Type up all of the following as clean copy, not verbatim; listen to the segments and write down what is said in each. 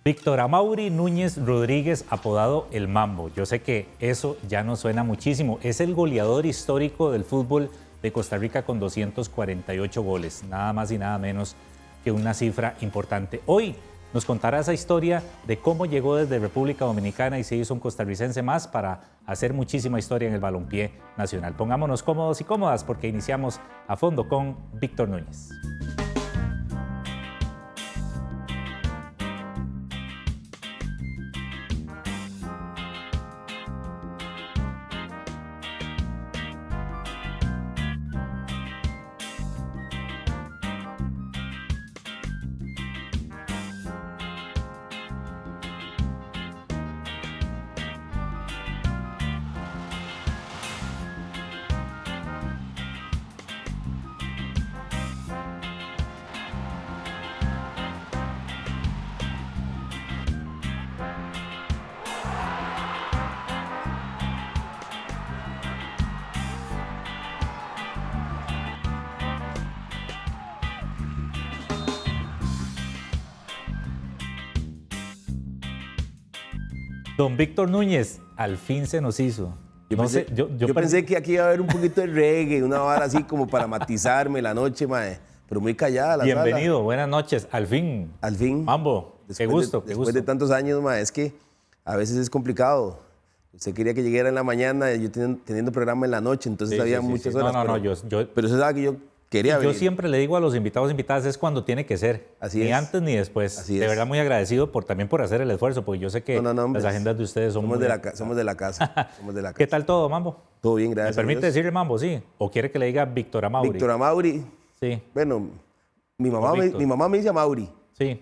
Víctor Amaury Núñez Rodríguez, apodado El Mambo. Yo sé que eso ya no suena muchísimo. Es el goleador histórico del fútbol de Costa Rica con 248 goles. Nada más y nada menos que una cifra importante. Hoy nos contará esa historia de cómo llegó desde República Dominicana y se hizo un costarricense más para hacer muchísima historia en el balompié nacional. Pongámonos cómodos y cómodas porque iniciamos a fondo con Víctor Núñez. Don Víctor Núñez, al fin se nos hizo. Yo pensé que aquí iba a haber un poquito de reggae, una vara así como para matizarme la noche, mae, pero muy callada la Bienvenido, sala. buenas noches, al fin. Al fin. Mambo, qué gusto, qué Después gusto. de tantos años, mae, es que a veces es complicado. Usted quería que llegara en la mañana, yo teniendo programa en la noche, entonces había muchas horas. Pero usted sabe que yo quería venir. Yo siempre le digo a los invitados, invitadas, es cuando tiene que ser. Así ni es. antes ni después. Así de es. verdad muy agradecido también por hacer el esfuerzo, porque yo sé que hombre. las agendas de ustedes son somos muy... de la casa. Somos de la casa. ¿Qué tal todo, Mambo? Todo bien, gracias. ¿Me permite a Dios. decirle Mambo, sí? ¿O quiere que le diga Víctor Amaury? Víctor Amaury. Sí, Bueno, mi mamá me dice Amaury. sí.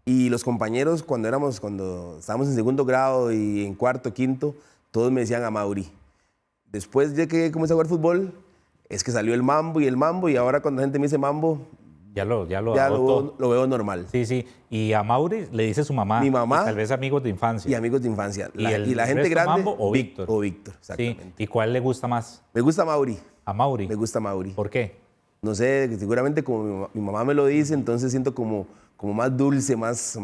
Y los compañeros, cuando estábamos en segundo grado y en cuarto, quinto, todos me decían Amaury. Después de que comencé a jugar fútbol, es que salió el Mambo, y ahora cuando la gente me dice Mambo, Ya lo adoptó. lo veo normal. Sí, sí. Y a Amaury le dice su mamá. Mi mamá. Y tal vez amigos de infancia. Y amigos de infancia. ¿Y La gente resto, grande. Mambo o Víctor? O Víctor, Sí. exactamente. ¿Y cuál le gusta más? Me gusta Amaury. Amaury. Me gusta Amaury. ¿Por qué? No sé, seguramente como mi mamá me lo dice, entonces siento como más dulce, más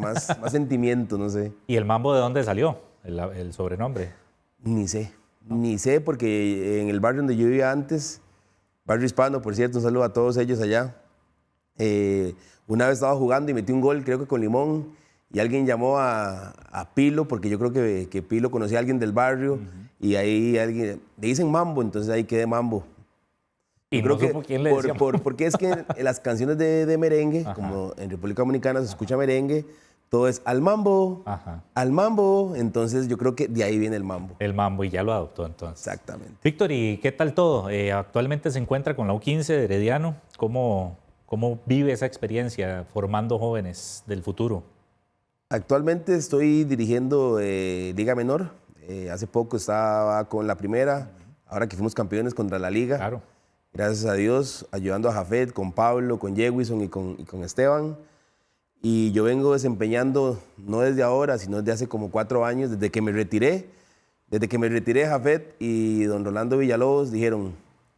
sentimiento, no sé. ¿Y el Mambo de dónde salió? El sobrenombre. Ni sé, porque en el barrio donde yo vivía antes, barrio hispano, por cierto, un saludo a todos ellos allá. Una vez estaba jugando y metí un gol, creo que con Limón, y alguien llamó a Pilo, porque yo creo que Pilo conocía a alguien del barrio, y ahí alguien, le dicen Mambo, entonces ahí quedé Mambo. Y Yo no supo quién le decía. porque es que en las canciones de merengue, Ajá. como en República Dominicana se escucha merengue, todo es al mambo, Ajá. al mambo, entonces yo creo que de ahí viene el mambo. El Mambo, y ya lo adoptó entonces. Exactamente. Víctor, ¿y qué tal todo? Actualmente se encuentra con la U15 de Herediano. ¿Cómo vive esa experiencia formando jóvenes del futuro? Actualmente estoy dirigiendo Liga Menor. Hace poco estaba con la primera, ahora que fuimos campeones contra la Liga. Claro. Gracias a Dios, ayudando a Jafet, con Pablo, con Jewison y con Esteban. Y yo vengo desempeñando, no desde ahora, sino desde hace como 4 años, desde que me retiré. Desde que me retiré, Jafet y don Rolando Villalobos dijeron,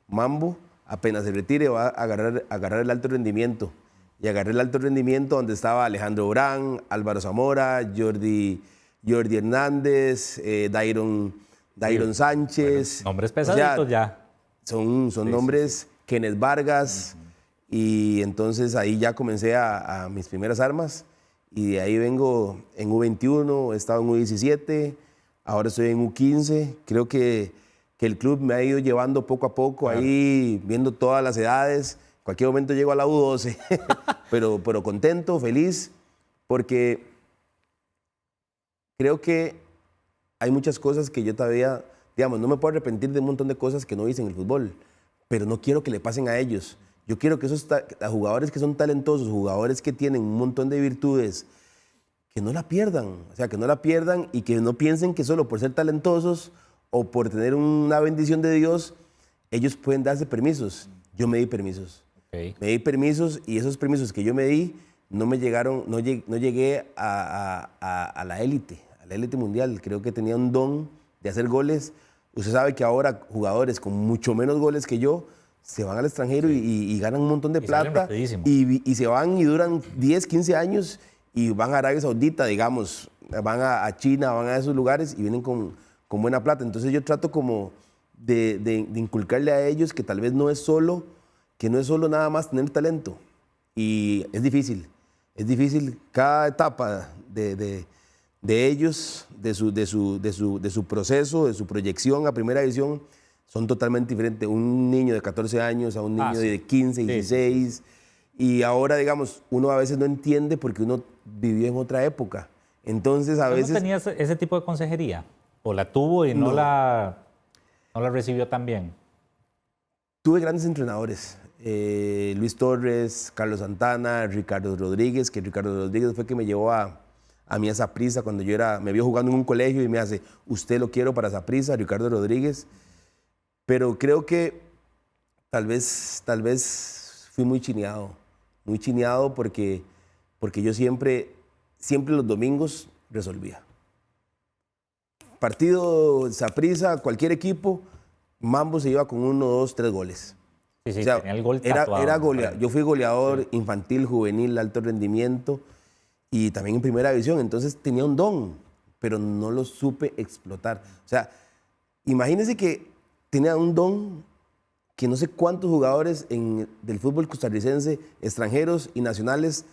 Mambo, apenas se retire va a agarrar el alto rendimiento. Y agarré el alto rendimiento donde estaba Alejandro Orán, Álvaro Zamora, Jordi Hernández, Dairon Sánchez. Bueno, nombres pesaditos ya. Son nombres, Kenneth Vargas, y entonces ahí ya comencé a mis primeras armas, y de ahí vengo en U21, he estado en U17, ahora estoy en U15, creo que el club me ha ido llevando poco a poco, claro, ahí viendo todas las edades, en cualquier momento llego a la U12, pero contento, feliz, porque creo que hay muchas cosas que yo todavía... Digamos, no me puedo arrepentir de un montón de cosas que no hice en el fútbol, pero no quiero que le pasen a ellos. Yo quiero que esos jugadores que son talentosos, jugadores que tienen un montón de virtudes, que no la pierdan. O sea, que no la pierdan y que no piensen que solo por ser talentosos o por tener una bendición de Dios, ellos pueden darse permisos. Yo me di permisos. Okay. Me di permisos, y esos permisos que yo me di no me llegaron, no llegué a la élite mundial. Creo que tenía un don de hacer goles. Usted sabe que ahora jugadores con mucho menos goles que yo se van al extranjero, sí, y ganan un montón de plata, y se van y duran 10, 15 años y van a Arabia Saudita, digamos, van a China, van a esos lugares y vienen con buena plata. Entonces yo trato como de inculcarle a ellos que tal vez no es solo nada más tener talento. Y es difícil cada etapa de ellos, de su proceso, de su proyección a primera división, son totalmente diferentes. Un niño de 14 años a un niño sí. de 15, 16. Sí. Y ahora, digamos, uno a veces no entiende porque uno vivió en otra época. Entonces, a veces... ¿No tenías ese tipo de consejería? ¿O la tuvo y no la recibió tan bien? Tuve grandes entrenadores. Luis Torres, Carlos Santana, Ricardo Rodríguez, que Ricardo Rodríguez fue que me llevó a mí a Saprissa cuando me vio jugando en un colegio y me hace, usted lo quiero para Saprissa, Ricardo Rodríguez. Pero creo que tal vez fui muy chineado porque yo siempre los domingos resolvía. Partido Saprissa, cualquier equipo, Mambo se iba con 1, 2, 3 goles. Sí, O sea, tenía el gol tatuado. era goleador. Yo fui goleador infantil, juvenil, alto rendimiento y también en primera división. Entonces tenía un don, pero no lo supe explotar. O sea, imagínense que tenía un don que no sé cuántos jugadores del fútbol costarricense, extranjeros y nacionales,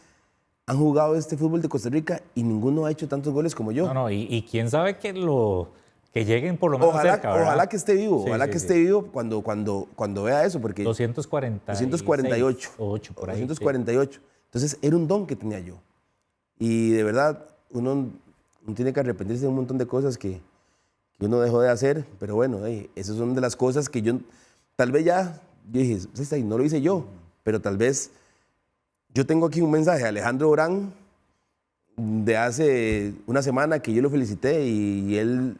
han jugado este fútbol de Costa Rica y ninguno ha hecho tantos goles como yo. No, y quién sabe que lleguen por lo menos cerca, ¿verdad? Ojalá que esté vivo, Sí, ojalá sí, que sí. esté vivo cuando vea eso, porque 248. 8 por ahí. 248. Entonces era un don que tenía yo. Y de verdad, uno tiene que arrepentirse de un montón de cosas que uno dejó de hacer, pero bueno, esas son de las cosas que yo dije, no lo hice yo, pero tal vez yo tengo aquí un mensaje a Alejandro Orán de hace una semana que yo lo felicité y él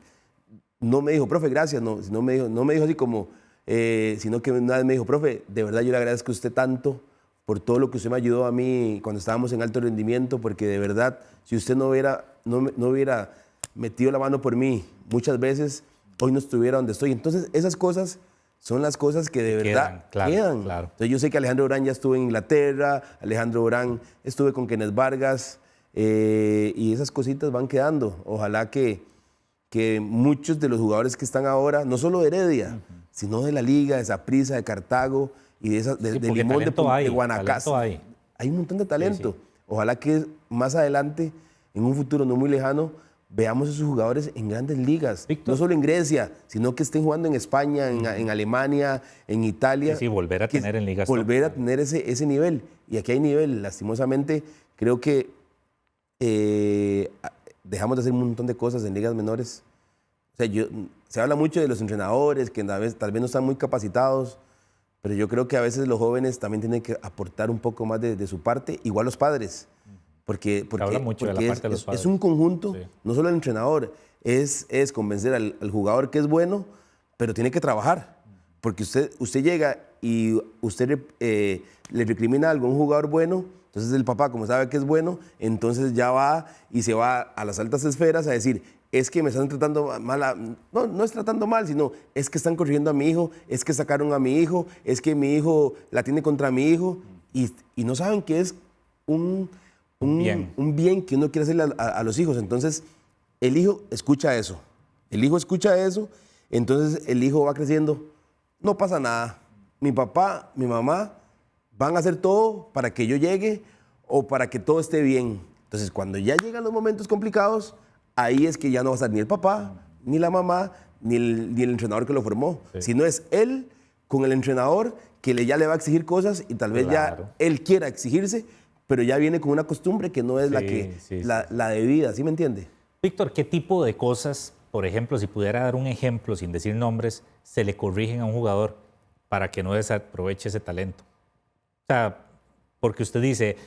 no me dijo, profe, gracias, no me dijo así como, sino que una vez me dijo, profe, de verdad yo le agradezco a usted tanto por todo lo que usted me ayudó a mí cuando estábamos en alto rendimiento, porque de verdad, si usted no hubiera metido la mano por mí muchas veces, hoy no estuviera donde estoy. Entonces, esas cosas son las cosas que de verdad quedan. Claro. Entonces, yo sé que Alejandro Orán ya estuvo en Inglaterra, Alejandro Orán estuve con Kenneth Vargas, y esas cositas van quedando. Ojalá que muchos de los jugadores que están ahora, no solo de Heredia, sino de la Liga, de Saprissa, de Cartago y de Limón, de Guanacaste. Hay un montón de talento. Sí. Ojalá que más adelante, en un futuro no muy lejano, veamos a esos jugadores en grandes ligas. Víctor. No solo en Grecia, sino que estén jugando en España, en Alemania, en Italia. Sí, volver a tener en ligas. Volver a tener ese nivel. Y aquí hay nivel. Lastimosamente, creo que dejamos de hacer un montón de cosas en ligas menores. O sea, se habla mucho de los entrenadores, que tal vez no están muy capacitados, pero yo creo que a veces los jóvenes también tienen que aportar un poco más de su parte, igual los padres. Porque habla mucho de la parte de los padres. Es un conjunto, sí. No solo el entrenador, es convencer al jugador que es bueno, pero tiene que trabajar. Porque usted llega y usted le recrimina algo a un jugador bueno, entonces el papá, como sabe que es bueno, entonces ya va y se va a las altas esferas a decir, es que me están tratando mal, no es tratando mal, sino es que están corrigiendo a mi hijo, es que sacaron a mi hijo, es que mi hijo la tiene contra mi hijo, y no saben que es un bien que uno quiere hacerle a los hijos. Entonces, el hijo escucha eso. Entonces el hijo va creciendo. No pasa nada. Mi papá, mi mamá van a hacer todo para que yo llegue o para que todo esté bien. Entonces, cuando ya llegan los momentos complicados, ahí es que ya no va a estar ni el papá, ni la mamá, ni el entrenador que lo formó. Sí. Sino es él con el entrenador que ya le va a exigir cosas y tal vez ya él quiera exigirse, pero ya viene con una costumbre que no es la debida, ¿sí me entiende? Víctor, ¿qué tipo de cosas, por ejemplo, si pudiera dar un ejemplo sin decir nombres, se le corrigen a un jugador para que no desaproveche ese talento? O sea, porque usted dice,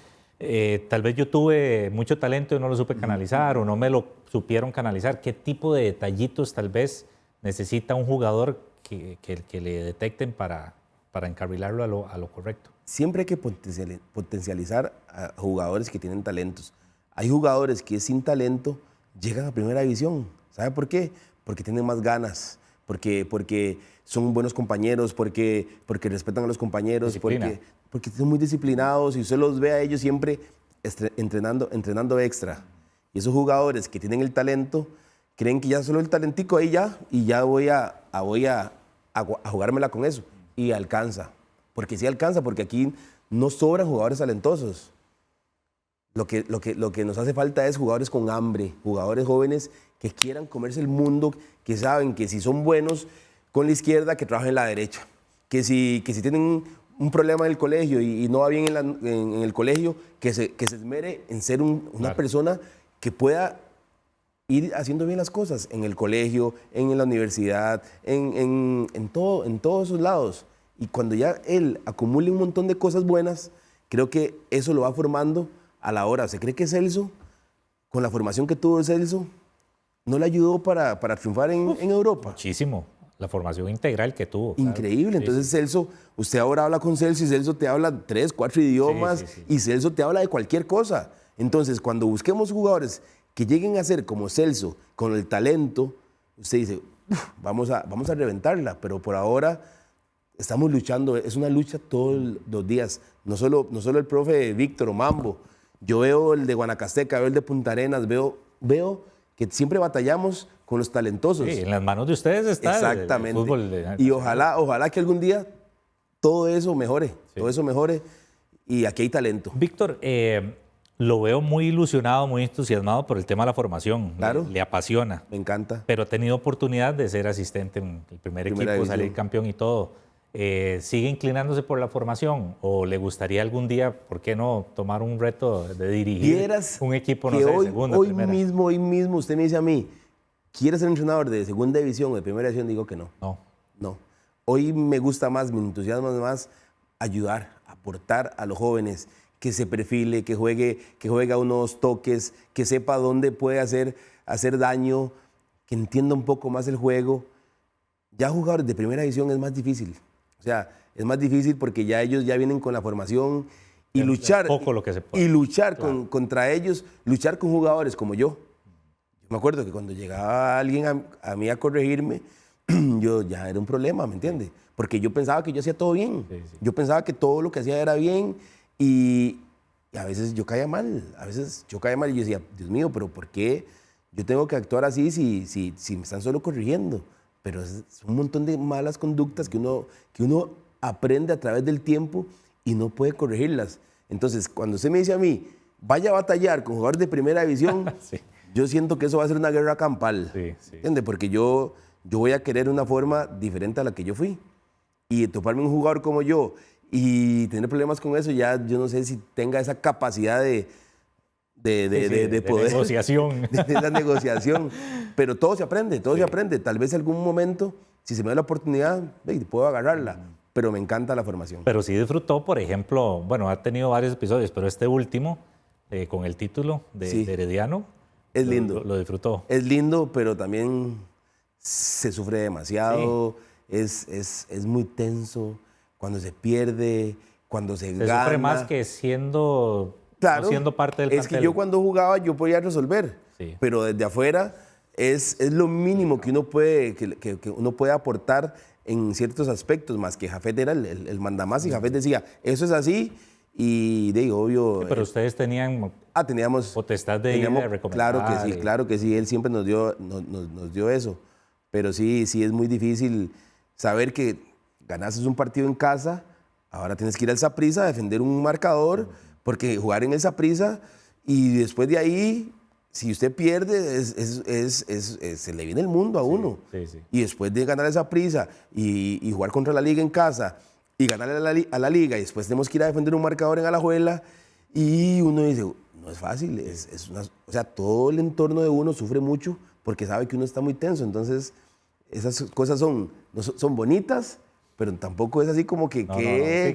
tal vez yo tuve mucho talento y no lo supe canalizar o no me lo supieron canalizar. ¿Qué tipo de detallitos tal vez necesita un jugador que le detecten para encarrilarlo a lo correcto? Siempre hay que potencializar a jugadores que tienen talentos. Hay jugadores que sin talento llegan a primera división. ¿Sabe por qué? Porque tienen más ganas, porque son buenos compañeros, porque respetan a los compañeros, porque son muy disciplinados y usted los ve a ellos siempre entrenando extra. Y esos jugadores que tienen el talento creen que ya solo el talentico ahí ya, y ya voy a jugármela con eso. Y alcanza. Porque sí alcanza, porque aquí no sobran jugadores talentosos. Lo que nos hace falta es jugadores con hambre, jugadores jóvenes que quieran comerse el mundo, que saben que si son buenos con la izquierda, que trabajen en la derecha. Que si tienen un problema en el colegio y no va bien en el colegio, que se esmere en ser una persona que pueda ir haciendo bien las cosas en el colegio, en la universidad, en todos esos lados. Y cuando ya él acumule un montón de cosas buenas, creo que eso lo va formando a la hora. ¿Se cree que Celso, con la formación que tuvo Celso, no le ayudó para triunfar en Europa? Muchísimo. La formación integral que tuvo. Increíble. Claro. Entonces, Celso, usted ahora habla con Celso y Celso te habla 3, 4 idiomas y Celso te habla de cualquier cosa. Entonces, cuando busquemos jugadores que lleguen a ser como Celso, con el talento, usted dice, vamos a reventarla, pero por ahora estamos luchando, es una lucha todos los días, no solo el profe Víctor o Mambo, yo veo el de Guanacasteca, veo el de Punta Arenas, veo que siempre batallamos con los talentosos. Sí, en las manos de ustedes está exactamente. El fútbol. Y ojalá que algún día todo eso mejore, y aquí hay talento. Víctor, lo veo muy ilusionado, muy entusiasmado por el tema de la formación. Claro. Le apasiona. Me encanta. Pero ha tenido oportunidad de ser asistente en el primer equipo, división. salir campeón y todo. ¿Sigue inclinándose por la formación o le gustaría algún día, por qué no, tomar un reto de dirigir un equipo, no sé, segunda, primera? Hoy mismo usted me dice a mí, ¿quieres ser entrenador de segunda división o de primera división? Digo que no. No. Hoy me gusta más, me entusiasma más ayudar, aportar a los jóvenes, que se perfile, que juegue a unos toques, que sepa dónde puede hacer daño, que entienda un poco más el juego. Ya jugadores de primera división es más difícil. O sea, es más difícil porque ya ellos ya vienen con la formación y luchar, poco lo que se puede. Y luchar contra ellos, luchar con jugadores como yo. Yo me acuerdo que cuando llegaba alguien a mí a corregirme, yo ya era un problema, ¿me entiende? Porque yo pensaba que yo hacía todo bien. Sí. Yo pensaba que todo lo que hacía era bien y a veces yo caía mal. Y yo decía, Dios mío, pero ¿por qué yo tengo que actuar así si me están solo corrigiendo? Pero es un montón de malas conductas que uno aprende a través del tiempo y no puede corregirlas. Entonces, cuando usted me dice a mí, vaya a batallar con jugadores de primera división, sí. Yo siento que eso va a ser una guerra campal. Sí. ¿Entiende? Porque yo voy a querer una forma diferente a la que yo fui. Y toparme un jugador como yo y tener problemas con eso, ya yo no sé si tenga esa capacidad de poder. Negociación. De esa negociación. Pero todo se aprende, se aprende. Tal vez en algún momento, si se me da la oportunidad, puedo agarrarla. Pero me encanta la formación. Pero sí disfrutó, por ejemplo, bueno, ha tenido varios episodios, pero este último, con el título de Herediano. Es lindo. Lo disfrutó. Es lindo, pero también se sufre demasiado. Sí. Es muy tenso. Cuando se pierde, cuando se gana. Se sufre más que siendo parte del plantel. Es que yo cuando jugaba yo podía resolver, pero desde afuera es lo mínimo que uno puede, que uno puede aportar en ciertos aspectos, más que Jafet era el mandamás y Jafet decía, eso es así y obvio... Sí, pero ustedes teníamos potestad de ir a recomendar. Claro que sí, él siempre nos dio eso, pero sí es muy difícil saber que ganaste un partido en casa, ahora tienes que ir al Saprissa a defender un marcador, porque jugar en el Saprissa y después de ahí, si usted pierde, se le viene el mundo a uno. Sí. Y después de ganar el Saprissa y jugar contra la Liga en casa y ganarle a la Liga y después tenemos que ir a defender un marcador en Alajuela y uno dice, no es fácil, o sea, todo el entorno de uno sufre mucho porque sabe que uno está muy tenso. Entonces, esas cosas son bonitas, pero tampoco es así como que... qué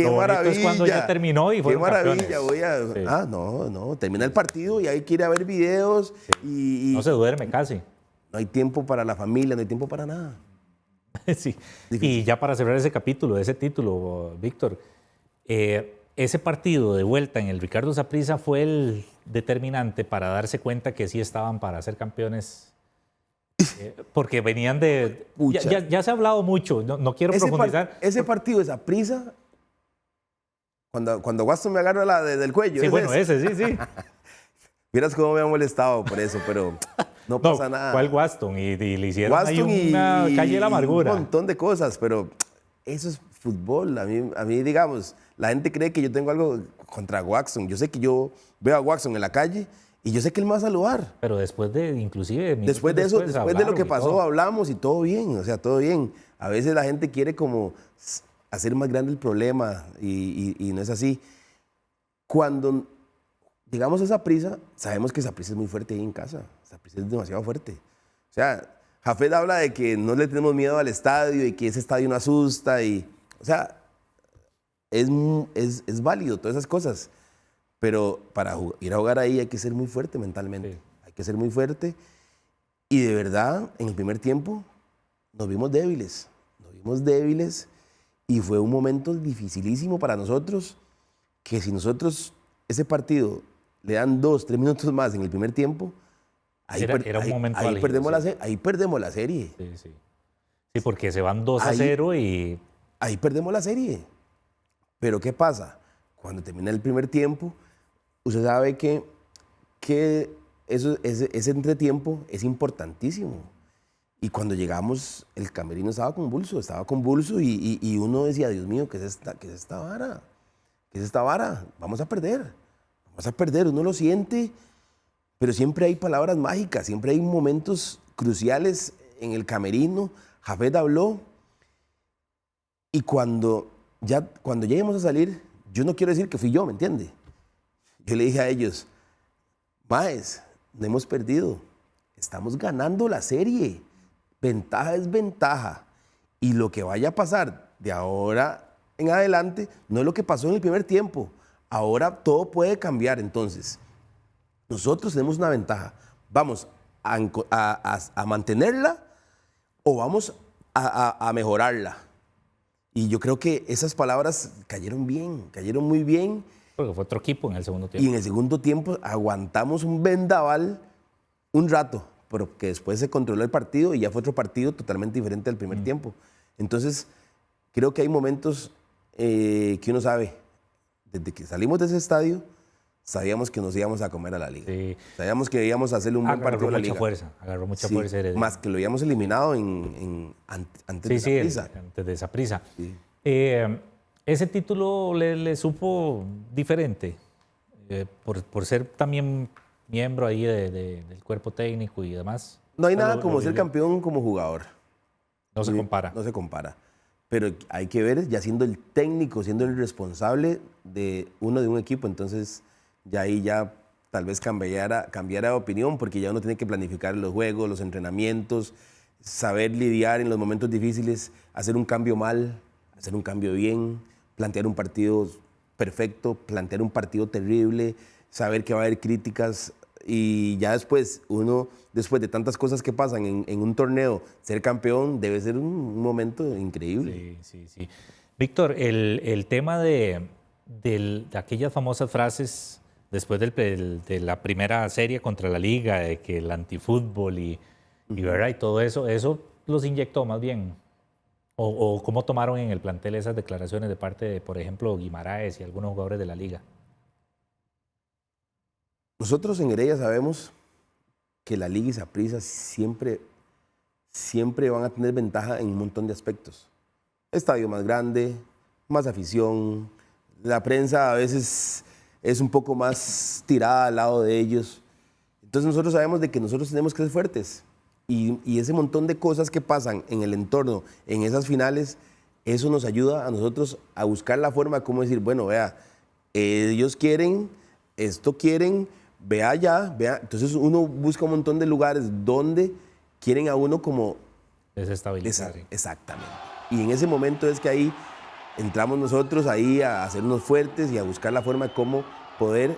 maravilla. Es cuando ya terminó y fueron campeones. Qué maravilla, no, termina el partido y hay que ir a ver videos. Sí. Y no se duerme casi. No hay tiempo para la familia, no hay tiempo para nada. Sí. Y ya para cerrar ese capítulo, ese título, Víctor, ese partido de vuelta en el Ricardo Saprissa fue el determinante para darse cuenta que sí estaban para ser campeones. Porque venían de... Ya se ha hablado mucho, no quiero profundizar. Ese partido de Saprissa Cuando Waston me agarra del cuello. Sí, bueno, ese, sí. Vieras cómo me ha molestado por eso, pero no pasa nada. ¿Cuál Waston? Y le hicieron Waston ahí una calle de la amargura. Un montón de cosas, pero eso es fútbol. A mí, digamos, la gente cree que yo tengo algo contra Waston. Yo sé que yo veo a Waston en la calle y yo sé que él me va a saludar. Pero después de, inclusive... Después de lo que pasó, hablamos y todo bien, o sea, todo bien. A veces la gente quiere como hacer más grande el problema y no es así. Cuando llegamos a Saprissa, sabemos que Saprissa es muy fuerte ahí en casa. Saprissa es demasiado fuerte. O sea, Jafet habla de que no le tenemos miedo al estadio y que ese estadio no asusta. O sea, es válido todas esas cosas. Pero para ir a jugar ahí hay que ser muy fuerte mentalmente. Sí. Hay que ser muy fuerte. Y de verdad, en el primer tiempo nos vimos débiles. Y fue un momento dificilísimo para nosotros, que si nosotros ese partido le dan 2, 3 minutos más en el primer tiempo, ahí perdemos la serie. Sí, porque se van 2-0 y... Ahí perdemos la serie. Pero ¿qué pasa? Cuando termina el primer tiempo, usted sabe que ese entretiempo es importantísimo. Y cuando llegamos, el camerino estaba convulso y uno decía, Dios mío, ¿qué es esta vara? ¿Qué es esta vara? Vamos a perder, uno lo siente, pero siempre hay palabras mágicas, siempre hay momentos cruciales en el camerino. Jafet habló y cuando ya íbamos a salir, yo no quiero decir que fui yo, ¿me entiende? Yo le dije a ellos, maes, no hemos perdido, estamos ganando la serie. Ventaja es ventaja. Y lo que vaya a pasar de ahora en adelante no es lo que pasó en el primer tiempo. Ahora todo puede cambiar. Entonces, nosotros tenemos una ventaja. ¿Vamos a mantenerla o vamos a mejorarla? Y yo creo que esas palabras cayeron muy bien. Porque fue otro equipo en el segundo tiempo. Y en el segundo tiempo aguantamos un vendaval un rato, pero que después se controló el partido y ya fue otro partido totalmente diferente al primer tiempo. Entonces, creo que hay momentos que uno sabe, desde que salimos de ese estadio, sabíamos que nos íbamos a comer a la liga. Sí. Sabíamos que íbamos a hacerle un buen partido a la liga. Agarró mucha fuerza. Más que lo habíamos eliminado antes de Saprissa. Antes de Saprissa. Sí. ¿Ese título le supo diferente? Por ser también miembro ahí del cuerpo técnico y demás. No hay nada como ser campeón como jugador. No se compara. No se compara. Pero hay que ver, ya siendo el técnico, siendo el responsable de un equipo, entonces ya ahí ya tal vez cambiara de opinión, porque ya uno tiene que planificar los juegos, los entrenamientos, saber lidiar en los momentos difíciles, hacer un cambio mal, hacer un cambio bien, plantear un partido perfecto, plantear un partido terrible, saber que va a haber críticas. Y ya después de tantas cosas que pasan en un torneo, ser campeón debe ser un momento increíble. Sí. Víctor, el tema de aquellas famosas frases después de la primera serie contra la Liga, de que el antifútbol y todo eso los inyectó más bien. ¿O cómo tomaron en el plantel esas declaraciones de parte de, por ejemplo, Guimaraes y algunos jugadores de la Liga? Nosotros en Heredia sabemos que la Liga y Saprissa siempre van a tener ventaja en un montón de aspectos. Estadio más grande, más afición, la prensa a veces es un poco más tirada al lado de ellos. Entonces nosotros sabemos de que nosotros tenemos que ser fuertes y ese montón de cosas que pasan en el entorno, en esas finales, eso nos ayuda a nosotros a buscar la forma de cómo decir, bueno, vea, ellos quieren, esto quieren, vea allá, vea. Entonces uno busca un montón de lugares donde quieren a uno como desestabilizar. Exactamente. Y en ese momento es que ahí entramos nosotros ahí a hacernos fuertes y a buscar la forma de cómo poder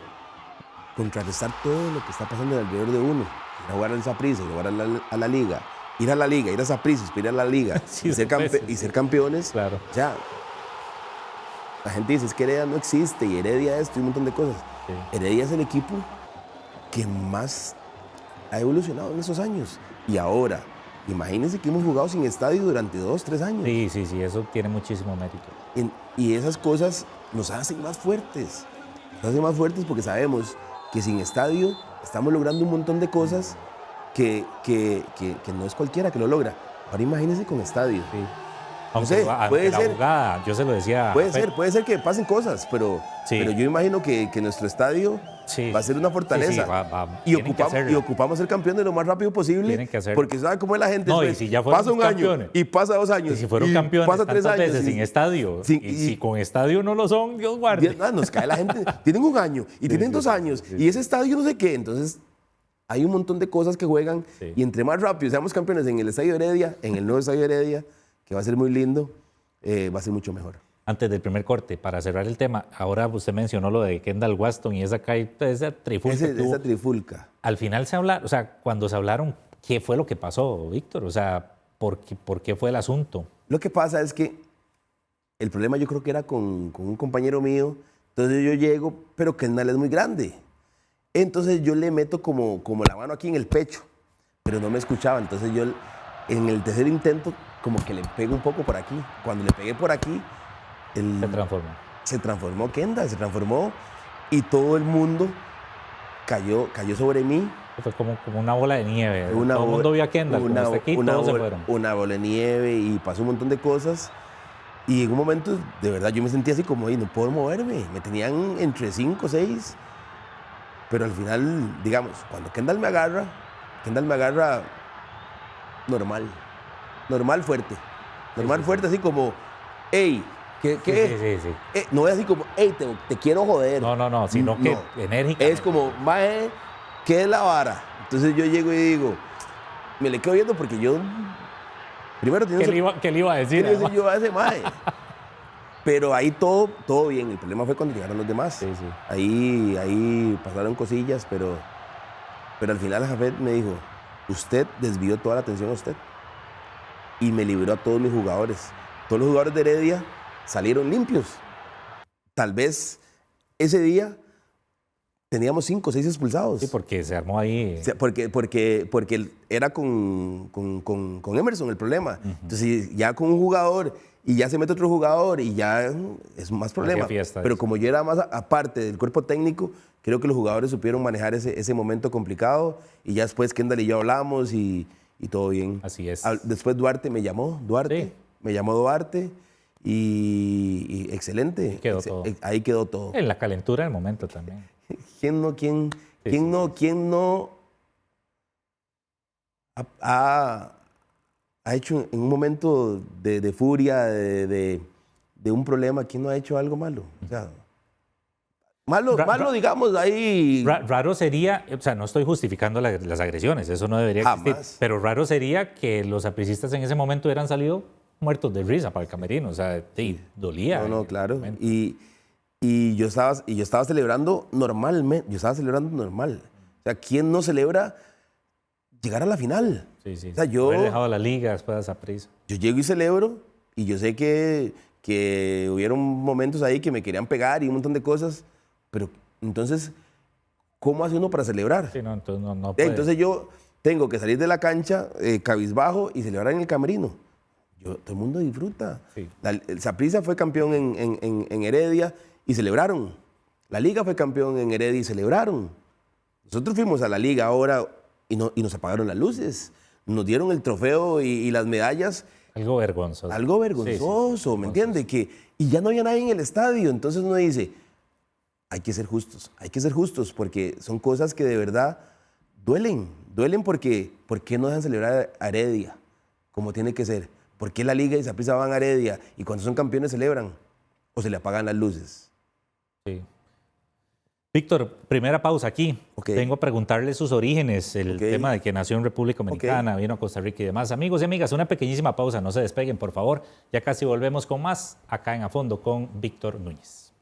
contrarrestar todo lo que está pasando alrededor de uno. Ir a jugar al Saprissa, jugar a la Liga, ir a Saprissa, ir a la Liga sí, y ser campeones. Claro. O sea, la gente dice, es que Heredia no existe y Heredia esto y un montón de cosas. Sí. Heredia es el equipo que más ha evolucionado en esos años. Y ahora, Imagínense que hemos jugado sin estadio durante 2, 3 años. Sí, eso tiene muchísimo mérito. Y esas cosas nos hacen más fuertes. Nos hacen más fuertes porque sabemos que sin estadio estamos logrando un montón de cosas que no es cualquiera que lo logra. Ahora imagínense con estadio. Sí. No Aunque sé, puede la ser. jugada, yo se lo decía. Puede ser que pasen cosas, pero yo imagino que nuestro estadio va a ser una fortaleza. Y ocupamos ser campeón de lo más rápido posible. Tienen que hacerlo. Porque ¿sabe cómo es la gente? No, Después, y si ya fueron pasa un campeones. año y pasa 2 años. Y si fueron y campeones pasa 3 tantas años. veces sin estadio. Y si con estadio no lo son, Dios guarde. Nos cae la gente. Tienen 1 año y tienen 2 años. Y ese estadio no sé qué. Entonces, hay un montón de cosas que juegan. Y entre más rápido seamos campeones en el Estadio Heredia, en el nuevo Estadio Heredia, que va a ser muy lindo, va a ser mucho mejor. Antes del primer corte, para cerrar el tema, ahora usted mencionó lo de Kendall Waston y esa trifulca. Esa trifulca. Al final se habla, o sea, cuando se hablaron, ¿qué fue lo que pasó, Víctor? O sea, ¿por qué fue el asunto? Lo que pasa es que el problema yo creo que era con un compañero mío. Entonces yo llego, pero Kendall es muy grande. Entonces yo le meto como la mano aquí en el pecho, pero no me escuchaba. Entonces yo en el tercer intento como que le pego un poco por aquí. Cuando le pegué por aquí, se transformó Kendall, se transformó y todo el mundo cayó sobre mí. Fue como una bola de nieve. Todo el mundo vio a Kendall, todos se fueron. Una bola de nieve y pasó un montón de cosas. Y en un momento, de verdad, yo me sentía así como, no puedo moverme. Me tenían entre 5 o 6. Pero al final, digamos, cuando Kendall me agarra normal fuerte. Fuerte, así como, hey, ¿qué? Sí. No es así como, hey, te quiero joder. No, sino que enérgica. Es como, mae, ¿qué es la vara? Entonces yo llego y digo, me le quedo viendo porque yo, primero ¿Qué le iba a decir? ¿Qué le iba a decir yo a ese mae? Pero ahí todo bien. El problema fue cuando llegaron los demás. Sí. Ahí pasaron cosillas, pero al final Jafet me dijo, usted desvió toda la atención a usted. Y me liberó a todos mis jugadores. Todos los jugadores de Heredia salieron limpios. Tal vez ese día teníamos 5 o 6 expulsados. Sí, porque se armó ahí. Porque era con Emerson el problema. Entonces ya con un jugador y ya se mete otro jugador y ya es más problema. Pero como yo era más aparte del cuerpo técnico, creo que los jugadores supieron manejar ese momento complicado y ya después Kendall y yo hablamos y todo bien. Así es. Después Duarte me llamó, y excelente. Ahí quedó todo. En la calentura del momento también. ¿Quién no ha hecho en un momento de furia, de un problema, quién no ha hecho algo malo? O sea, malo, digamos, ahí... Raro sería, o sea, no estoy justificando las agresiones, eso no debería existir, pero raro sería que los sapricistas en ese momento hubieran salido muertos de risa para el camerino, o sea, dolía. No, claro. Y yo estaba celebrando normalmente, normal. O sea, ¿quién no celebra llegar a la final? Sí. O sea, yo... Haber dejado la liga después de esa prisa. Yo llego y celebro, y yo sé que hubieron momentos ahí que me querían pegar y un montón de cosas, pero entonces, ¿cómo hace uno para celebrar? Sí, no, entonces no puede. Entonces yo tengo que salir de la cancha cabizbajo y celebrar en el camerino. Todo el mundo disfruta. Sí. El Saprissa fue campeón en Heredia y celebraron. La Liga fue campeón en Heredia y celebraron. Nosotros fuimos a la Liga ahora y nos apagaron las luces. Nos dieron el trofeo y las medallas. Algo vergonzoso. Sí. ¿Me entiende? Y ya no había nadie en el estadio. Entonces uno dice, hay que ser justos porque son cosas que de verdad duelen porque ¿por qué no dejan celebrar a Heredia como tiene que ser? ¿Por qué la Liga y Saprissa van a Heredia y cuando son campeones celebran o se le apagan las luces? Sí. Víctor, primera pausa aquí. Vengo a preguntarle sus orígenes, el tema de que nació en República Dominicana, vino a Costa Rica y demás. Amigos y amigas, una pequeñísima pausa, no se despeguen, por favor. Ya casi volvemos con más acá en A Fondo con Víctor Núñez.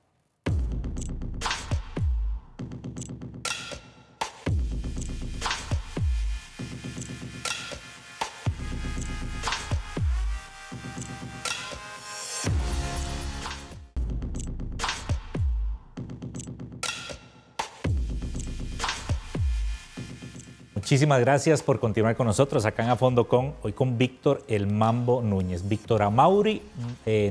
Muchísimas gracias por continuar con nosotros acá en A Fondo hoy con Víctor El Mambo Núñez. Víctor Amaury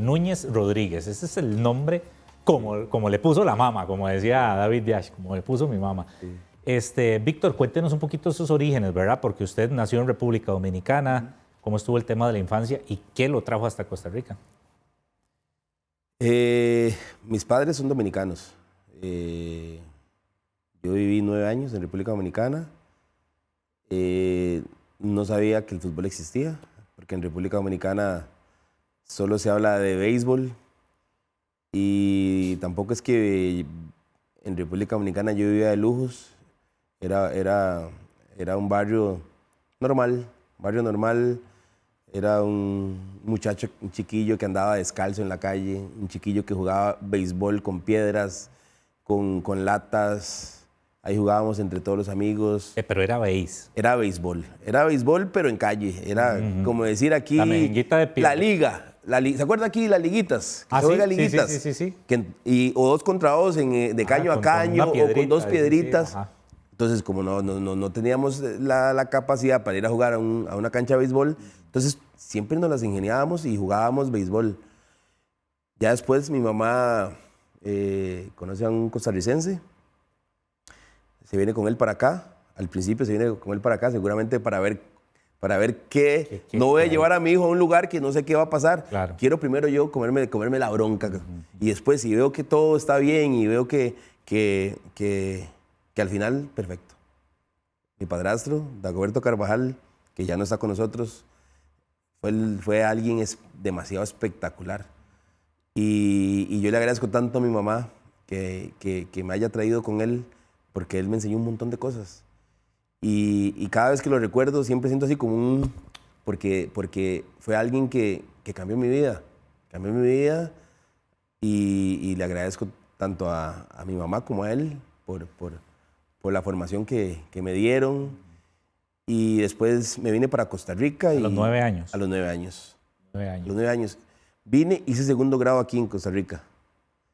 Núñez Rodríguez. Ese es el nombre como le puso la mamá, como decía David Diash, como le puso mi mamá. Sí. Víctor, cuéntenos un poquito sus orígenes, ¿verdad? Porque usted nació en República Dominicana, cómo estuvo el tema de la infancia y qué lo trajo hasta Costa Rica. Mis padres son dominicanos. Yo viví 9 años en República Dominicana. No sabía que el fútbol existía, porque en República Dominicana solo se habla de béisbol y tampoco es que en República Dominicana yo vivía de lujos. Era un barrio normal, Era un muchacho, un chiquillo que andaba descalzo en la calle, un chiquillo que jugaba béisbol con piedras, con latas. Ahí jugábamos entre todos los amigos. Pero era béis. Era béisbol, pero en calle. Era como decir aquí la mejenguita de piedra. La liga. ¿Se acuerda aquí las liguitas? Ah, ¿sí? Liguitas. Sí. O 2 contra 2 de caño a caño, o con 2 piedritas. Sí. Entonces, como no teníamos la capacidad para ir a jugar a una cancha de béisbol, entonces siempre nos las ingeniábamos y jugábamos béisbol. Ya después mi mamá conoce a un costarricense, se viene con él para acá. Al principio se viene con él para acá, seguramente para ver qué no voy a llevar a mi hijo a un lugar que no sé qué va a pasar. Claro. Quiero primero yo comerme la bronca. Y después, si veo que todo está bien y veo que al final, perfecto. Mi padrastro, Dagoberto Carvajal, que ya no está con nosotros, fue alguien demasiado espectacular. Y yo le agradezco tanto a mi mamá que me haya traído con él, porque él me enseñó un montón de cosas. Y cada vez que lo recuerdo siempre siento así como porque fue alguien que cambió mi vida. Cambió mi vida y le agradezco tanto a mi mamá como a él por la formación que me dieron. Y después me vine para Costa Rica. ¿A los 9 años? A los 9 años. 9 años. A los 9 años. Vine, hice segundo grado aquí en Costa Rica.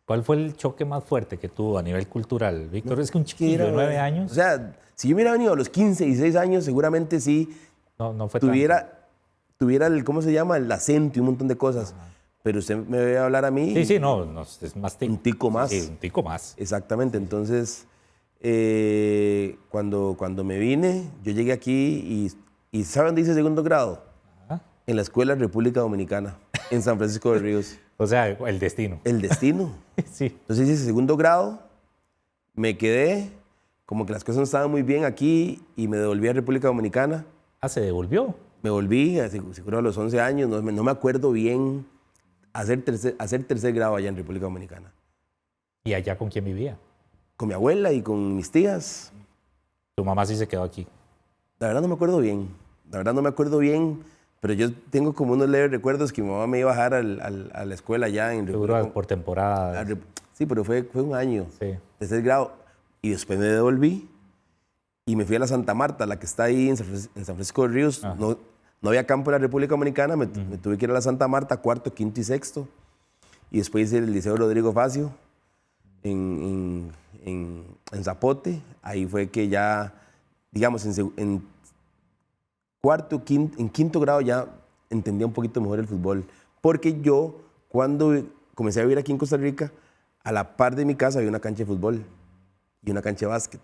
¿Cuál fue el choque más fuerte que tuvo a nivel cultural? Víctor, es que un chiquillo de 9 años... O sea, si yo me hubiera venido a los 15, 16 años, seguramente sí no fue tuviera el, ¿cómo se llama? El acento y un montón de cosas. Ajá. Pero usted me ve hablar a mí... Sí, no, es más tico. Un tico más. Sí, un tico más. Exactamente. Entonces, cuando me vine, yo llegué aquí y ¿saben dónde hice segundo grado? Ajá. En la Escuela República Dominicana, en San Francisco de Ríos. O sea, el destino. El destino. Sí. Entonces hice segundo grado, me quedé, como que las cosas no estaban muy bien aquí y me devolví a República Dominicana. Ah, ¿se devolvió? Me volví, seguro a los 11 años, no me acuerdo bien, hacer tercer grado allá en República Dominicana. ¿Y allá con quién vivía? Con mi abuela y con mis tías. ¿Tu mamá sí se quedó aquí? La verdad no me acuerdo bien. Pero yo tengo como unos leves recuerdos que mi mamá me iba a bajar a la escuela allá en República. Seguro por temporada. Sí, pero fue un año. Sí. Tercer grado. Y después me devolví y me fui a la Santa Marta, la que está ahí en San Francisco de Ríos. No había campo en la República Dominicana, me tuve que ir a la Santa Marta, cuarto, quinto y sexto. Y después hice el Liceo Rodrigo Facio en Zapote. Ahí fue que ya, digamos, en quinto grado ya entendía un poquito mejor el fútbol. Porque yo, cuando comencé a vivir aquí en Costa Rica, a la par de mi casa había una cancha de fútbol y una cancha de básquet.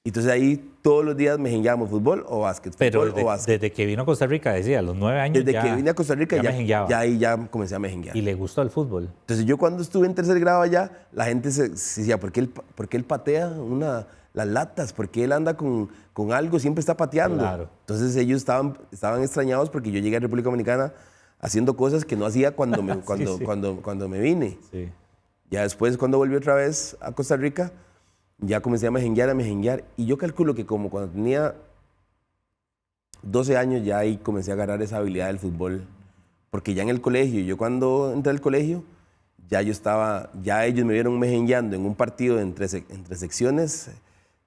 Entonces ahí todos los días me jengueábamos fútbol o básquet. Pero desde que vino a Costa Rica, decía, a los 9 años desde que vine a Costa Rica ya ahí ya comencé a mejenguear. ¿Y le gustó el fútbol? Entonces yo cuando estuve en tercer grado allá, la gente se decía, ¿por qué él patea las latas? ¿Por qué él anda con algo? Siempre está pateando. Claro. Entonces ellos estaban extrañados porque yo llegué a República Dominicana haciendo cosas que no hacía cuando me vine. Sí. Ya después, cuando volví otra vez a Costa Rica, ya comencé a mejenguear. Y yo calculo que como cuando tenía 12 años, ya ahí comencé a agarrar esa habilidad del fútbol. Porque ya en el colegio, yo cuando entré al colegio, ya ellos me vieron mejengueando en un partido entre secciones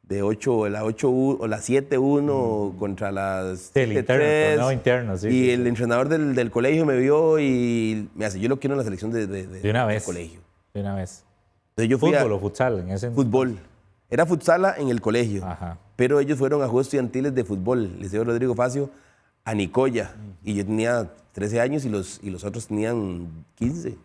de 8, la 8U o la 7-1 contra las 7-3. Interno, sí. Y el entrenador del colegio me vio y me hace, yo lo quiero en la selección del colegio. De una vez. Entonces yo fui ¿Fútbol o futsal? Fútbol. Era futsala en el colegio, Ajá. pero ellos fueron a juegos estudiantiles de fútbol, Liceo Rodrigo Facio, a Nicoya. Y yo tenía 13 años y los otros tenían 15.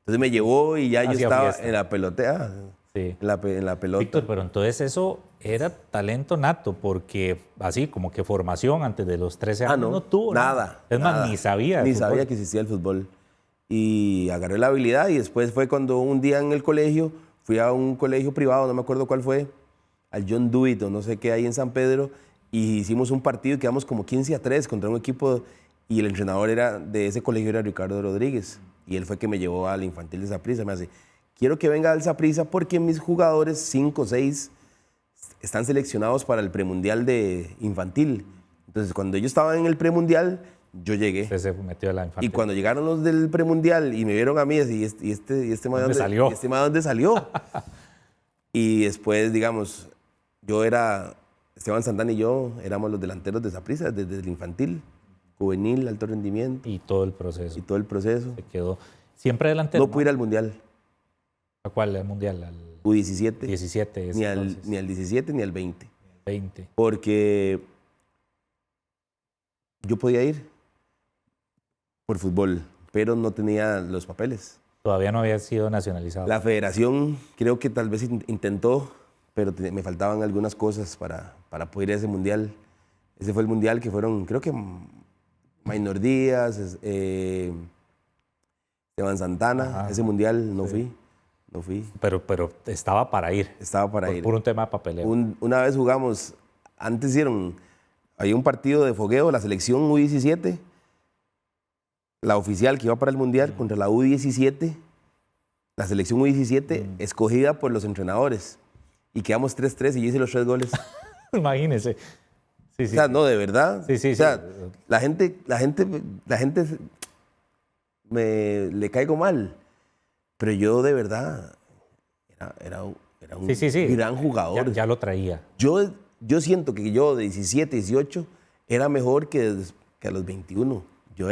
Entonces me llevó y ya yo Hacía estaba fiesta. en la pelotea, Sí. en la pelota. Víctor, pero entonces eso era talento nato, porque así como que formación antes de los 13 años no tuvo nada. Es nada. más, ni sabía. Ni de fútbol. sabía que existía el fútbol. Y agarré la habilidad y después fue cuando un día en el colegio, fui a un colegio privado, no me acuerdo cuál fue, al John Dewey o no sé qué, ahí en San Pedro, y hicimos un partido y quedamos como 15-3 contra un equipo, y el entrenador de ese colegio era Ricardo Rodríguez, y él fue que me llevó al infantil de Saprissa. Me hace, quiero que venga al Saprissa porque mis jugadores, 5 o 6, están seleccionados para el premundial de infantil. Entonces, cuando ellos estaban en el premundial, yo llegué. Usted se metió a la infantil. Y cuando llegaron los del premundial y me vieron a mí, así, ¿y este man ¿Dónde salió? ¿y este man dónde salió? Y después, digamos, Esteban Santana y yo éramos los delanteros de Saprissa desde el infantil, juvenil, alto rendimiento Y todo el proceso. y todo el proceso. Se quedó siempre delantero. No pude ir al mundial, ¿A cuál? ¿Al mundial? Al U17, 17. ni al 17 ni al 20, 20. porque yo podía ir por fútbol, pero no tenía los papeles. Todavía no había sido nacionalizado. La federación creo que tal vez intentó, pero me faltaban algunas cosas para poder ir a ese mundial. Ese fue el mundial que fueron, creo que Maynor Díaz, Esteban Santana. Ajá. Ese mundial no fui. Pero estaba para ir. Estaba para ir. Por un tema de papeleo. Una vez jugamos, antes había un partido de fogueo, la selección U17, la oficial que iba para el mundial contra la U17, la selección U17 escogida por los entrenadores. Y quedamos 3-3 y yo hice los 3 goles. Imagínese. Sí, sí. O sea, no, de verdad. Sí, sí, o sea, sí. la gente le caigo mal. Pero yo de verdad era un gran jugador. Ya lo traía. Yo siento que yo de 17, 18 era mejor que a los 21. Yo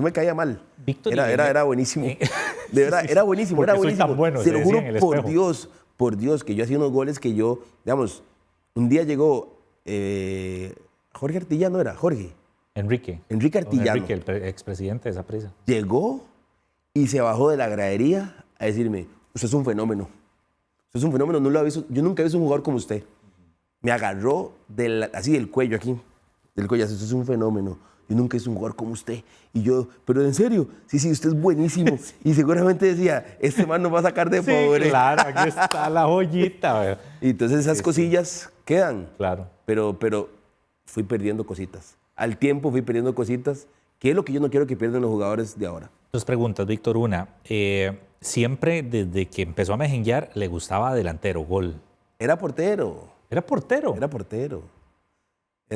me caía mal. Víctor, era buenísimo. De verdad, era buenísimo. ¿Por qué Era soy buenísimo. tan bueno? Se Se lo decía juro en el por espejo. Dios, que yo hacía unos goles que yo, digamos, un día llegó Jorge Artillano, era Jorge. Enrique. Enrique Artillano. Enrique, el expresidente de Saprissa. Llegó y se bajó de la gradería a decirme, usted es un fenómeno. Usted es un fenómeno, no lo he visto, yo nunca he visto un jugador como usted. Me agarró así del cuello aquí, del cuello, así, usted es un fenómeno. Yo nunca he visto un jugador como usted. Y yo, pero en serio, sí, usted es buenísimo. Sí. Y seguramente decía, este man nos va a sacar de pobre. Claro, aquí está la joyita. Y entonces esas cosillas quedan. Claro. Pero fui perdiendo cositas. Al tiempo fui perdiendo cositas, que es lo que yo no quiero que pierdan los jugadores de ahora. Dos preguntas, Víctor. Una, siempre desde que empezó a mejenguear le gustaba delantero, gol. Era portero. ¿Era portero? Era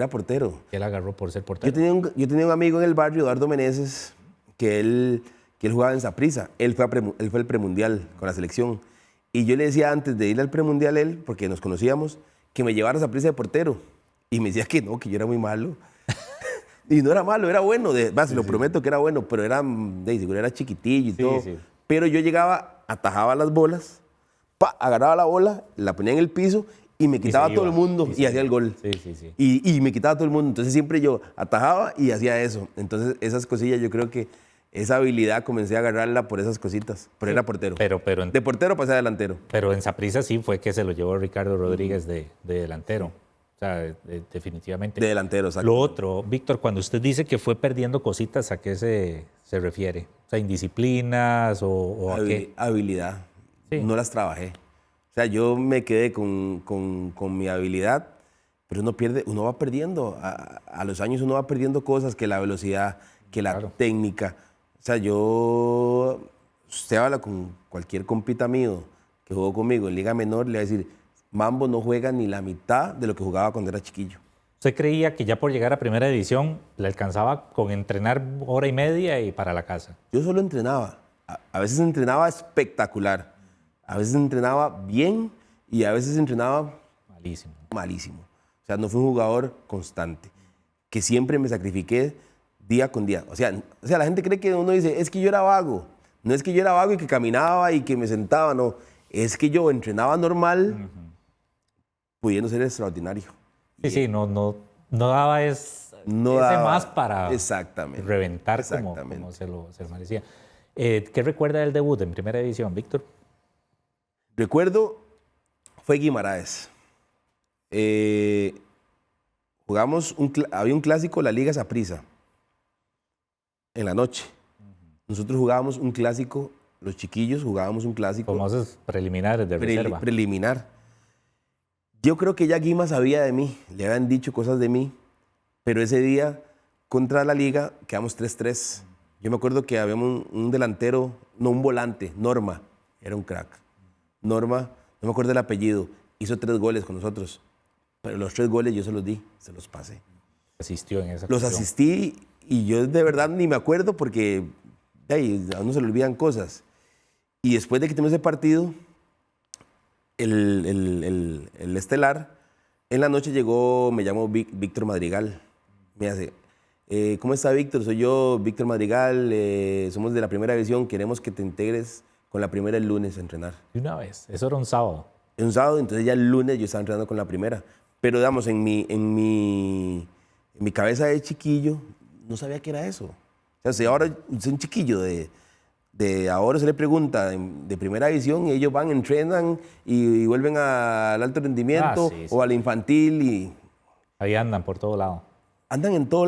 portero. ¿Qué le agarró por ser portero? Yo tenía un amigo en el barrio, Eduardo Meneses, que él jugaba en Saprissa. Él fue el premundial con la selección. Y yo le decía antes de ir al premundial él, porque nos conocíamos, que me llevara a Saprissa de portero. Y me decía que no, que yo era muy malo. Y no era malo, era bueno. Se lo prometo que era bueno, pero seguro era chiquitillo y todo. Sí. Pero yo llegaba, atajaba las bolas, agarraba la bola, la ponía en el piso y me quitaba a todo el mundo y hacía el gol. Sí. Y me quitaba a todo el mundo. Entonces siempre yo atajaba y hacía eso. Entonces esas cosillas, yo creo que esa habilidad comencé a agarrarla por esas cositas. Pero era portero. De portero pasé a delantero. Pero en Saprissa sí fue que se lo llevó Ricardo Rodríguez de delantero. O sea, definitivamente. De delantero, exacto. Lo otro, Víctor, cuando usted dice que fue perdiendo cositas, ¿a qué se refiere? O sea, ¿indisciplinas o a qué? Habilidad. Sí. No las trabajé. O sea, yo me quedé con mi habilidad, pero uno va perdiendo. A los años uno va perdiendo cosas, que la velocidad, que la técnica. O sea, usted habla con cualquier compita mío que jugó conmigo en Liga Menor, le va a decir, Mambo no juega ni la mitad de lo que jugaba cuando era chiquillo. ¿Usted creía que ya por llegar a primera división le alcanzaba con entrenar hora y media y para la casa? Yo solo entrenaba. A veces entrenaba espectacular. A veces entrenaba bien y a veces entrenaba malísimo. O sea, no fui un jugador constante, que siempre me sacrifiqué día con día. O sea, la gente cree que uno dice, es que yo era vago. No es que yo era vago y que caminaba y que me sentaba, no. Es que yo entrenaba normal pudiendo ser extraordinario. Sí, no daba ese daba- más para Exactamente. reventar Exactamente. como se lo merecía. ¿Qué recuerda del debut en primera división, Víctor? Recuerdo, fue Guimaraes. Había un clásico, la Liga Saprissa, en la noche. Nosotros jugábamos un clásico, los chiquillos jugábamos un clásico Famosos preliminares de reserva. preliminar. Yo creo que ya Guima sabía de mí, le habían dicho cosas de mí, pero ese día contra la Liga quedamos 3-3. Yo me acuerdo que había un delantero, no, un volante, Norma, era un crack. Norma, no me acuerdo el apellido, hizo 3 goles con nosotros, pero los 3 goles yo se los di, se los pasé. Asistió en esa Los ocasión. asistí y yo de verdad ni me acuerdo porque a uno se le olvidan cosas. Y después de que tuvimos ese partido, el estelar, en la noche llegó, me llamó Víctor Madrigal. Me hace, ¿cómo está Víctor? Soy yo, Víctor Madrigal, somos de la primera división, queremos que te integres con la primera el lunes a entrenar. De una vez, eso era un sábado. Un sábado, entonces ya el lunes yo estaba entrenando con la primera. Pero digamos, en mi cabeza de chiquillo, no sabía qué era eso. O sea, si ahora es un chiquillo ahora se le pregunta de primera división y ellos van, entrenan y vuelven al alto rendimiento Sí. o al infantil y Ahí andan por todo lado. andan en todo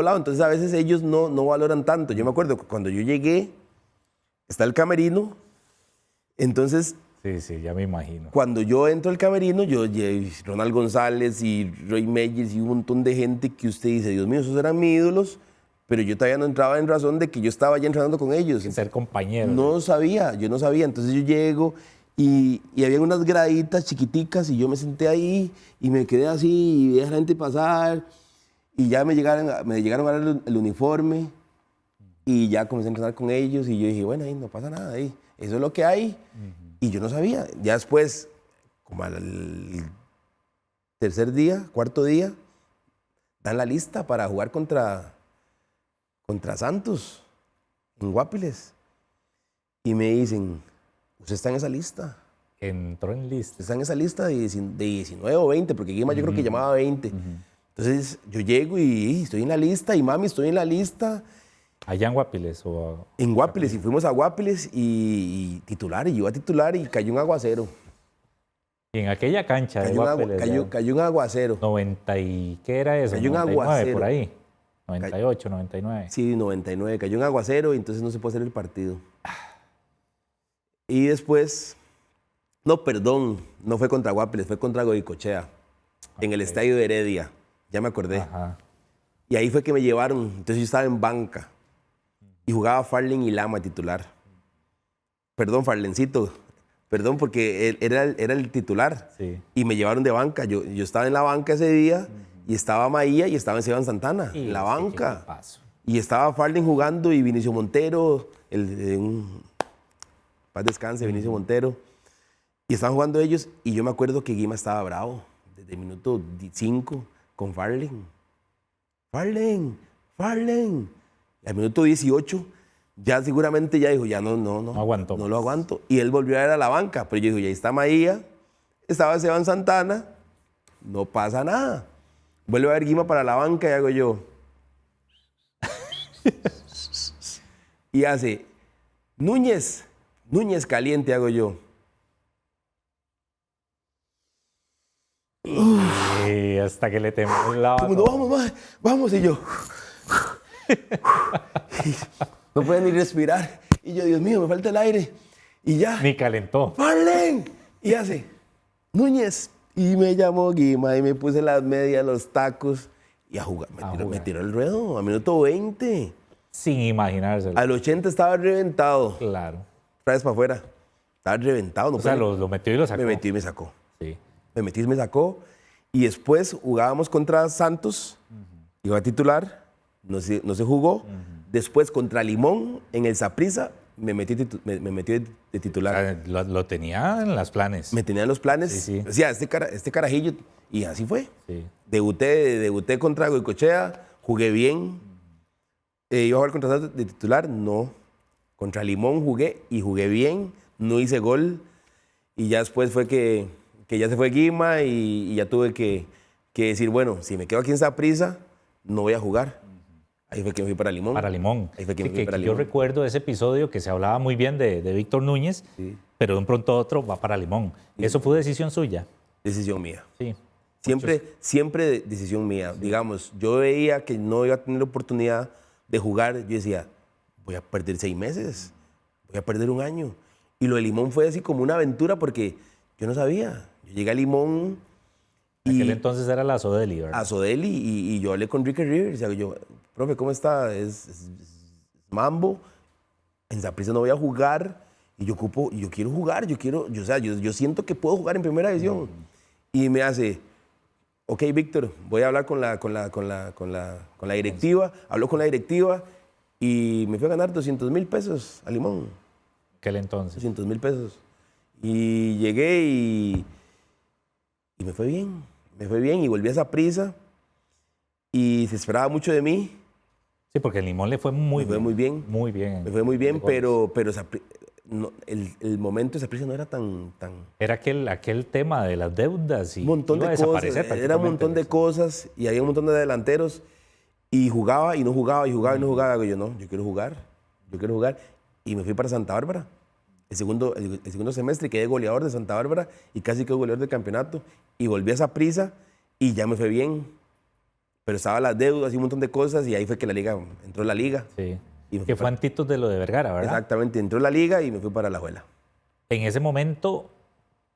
lado. Entonces a veces ellos no valoran tanto. Yo me acuerdo que cuando yo llegué, está el camerino, entonces Sí, ya me imagino. cuando yo entro al camerino, Ronald González y Roy Meyers y un montón de gente que usted dice, Dios mío, esos eran mis ídolos, pero yo todavía no entraba en razón de que yo estaba ya entrenando con ellos. Ser compañero. Yo no sabía. Entonces yo llego y había unas graditas chiquiticas y yo me senté ahí y me quedé así y veía a la gente pasar y ya me llegaron a dar el uniforme y ya comencé a entrenar con ellos y yo dije, bueno, ahí no pasa nada, ahí, eso es lo que hay. Y yo no sabía. Ya después, como al tercer día, cuarto día, dan la lista para jugar contra Santos, en Guapiles. Y me dicen, usted está en esa lista. Entró en lista. Usted está en esa lista de 19 o 20, porque Guima yo creo que llamaba 20. Entonces yo llego y estoy en la lista, y mami, estoy en la lista. Allá en Guapiles o... En Guapiles, y fuimos a Guapiles y titular, y yo iba a titular y cayó un aguacero. Y en aquella cancha de Guapiles. Cayó un aguacero. 90 y... ¿Qué era eso? Cayó un 99 aguacero. por ahí. 98, 99. Sí, 99. Cayó un aguacero y entonces no se puede hacer el partido. Y después, no, perdón, no fue contra Guapiles, fue contra Goicochea, en el estadio de Heredia. Ya me acordé. Ajá. Y ahí fue que me llevaron. Entonces yo estaba en banca y jugaba Farlen y Lama titular. Perdón, Farlencito. Perdón, porque él era el titular. Sí. Y me llevaron de banca. Yo estaba en la banca ese día y estaba Maía y estaba Esteban Santana en la banca. Y estaba Farlen jugando y Vinicio Montero, paz descanse, Vinicio Montero. Y estaban jugando ellos y yo me acuerdo que Guima estaba bravo desde el minuto 5 con Farlen. Farlen. Y al minuto 18 ya seguramente ya dijo, ya no aguantó. No lo aguanto. Y él volvió a ir a la banca, pero yo digo, ya está Maía, estaba Esteban Santana, no pasa nada. Vuelve a ver Guima para la banca y hago yo. Y hace, Núñez caliente, hago yo. Y hasta que le temblaba. Como, no, vamos, y yo. No pueden ni respirar. Y yo, Dios mío, me falta el aire. Y ya. Ni calentó. ¡Farlen! Y hace, Núñez. Y me llamó Guima y me puse las medias, los tacos. Y a jugar. Me tiró el ruedo a minuto 20. Sin imaginárselo. Al 80 estaba reventado. Claro. Otra vez para afuera. Estaba reventado. No O sea, puede- lo metió y lo sacó. Me metió y me sacó. Sí. Me metí y me sacó. Y después jugábamos contra Santos. Iba a titular. No se jugó. Después contra Limón en el Saprissa me metí de titular. Lo tenía en las planes. Me tenían los planes. Sí. O sea, este carajillo. Y así fue. Sí. Debuté contra Goicochea. Jugué bien. ¿Iba a jugar contra Santos de titular? No. Contra Limón jugué y jugué bien. No hice gol. Y ya después fue que que ya se fue Guima y ya tuve que decir, bueno, si me quedo aquí en Saprissa, no voy a jugar. Ahí fue que me fui para Limón. Para Limón. Ahí fue que Sí, me fui para yo Limón. recuerdo ese episodio que se hablaba muy bien de Víctor Núñez, Sí. pero de un pronto a otro va para Limón. ¿Eso fue decisión suya? Decisión mía. Sí. Siempre decisión mía. Digamos, yo veía que no iba a tener oportunidad de jugar. Yo decía, voy a perder 6 meses, voy a perder un año. Y lo de Limón fue así como una aventura porque yo no sabía. Yo llegué a Limón En aquel entonces era la Sodeli, ¿verdad? a Sodeli y yo hablé con Ricky Rivers. Y yo, profe, ¿cómo está? Es mambo. En Saprissa no voy a jugar. Y yo quiero jugar, yo siento que puedo jugar en primera división. Y me hace, ok, Víctor, voy a hablar con la directiva. Habló con la directiva y me fui a ganar 200,000 pesos a Limón. Aquel entonces. 200,000 pesos. Y llegué y me fue bien. Me fue bien y volví a Saprissa y se esperaba mucho de mí. Sí, porque el Limón le fue muy Me fue bien. muy bien. Muy bien. Me fue muy bien, goles. pero el momento de Saprissa no era tan Era aquel tema de las deudas y un montón iba a de cosas, desaparecer era un montón de prácticamente. cosas y había un montón de delanteros y jugaba y no jugaba y jugaba y no jugaba. Hago yo, no, yo quiero jugar y me fui para Santa Bárbara. El segundo semestre quedé goleador de Santa Bárbara y casi quedé goleador del campeonato y volví a Saprissa y ya me fue bien. Pero estaba las deudas y un montón de cosas y ahí fue que entró la liga. Sí. Y me Que fui fue antitos de lo de Vergara, ¿verdad? Exactamente, entró la liga y me fui para la Alajuela. En ese momento,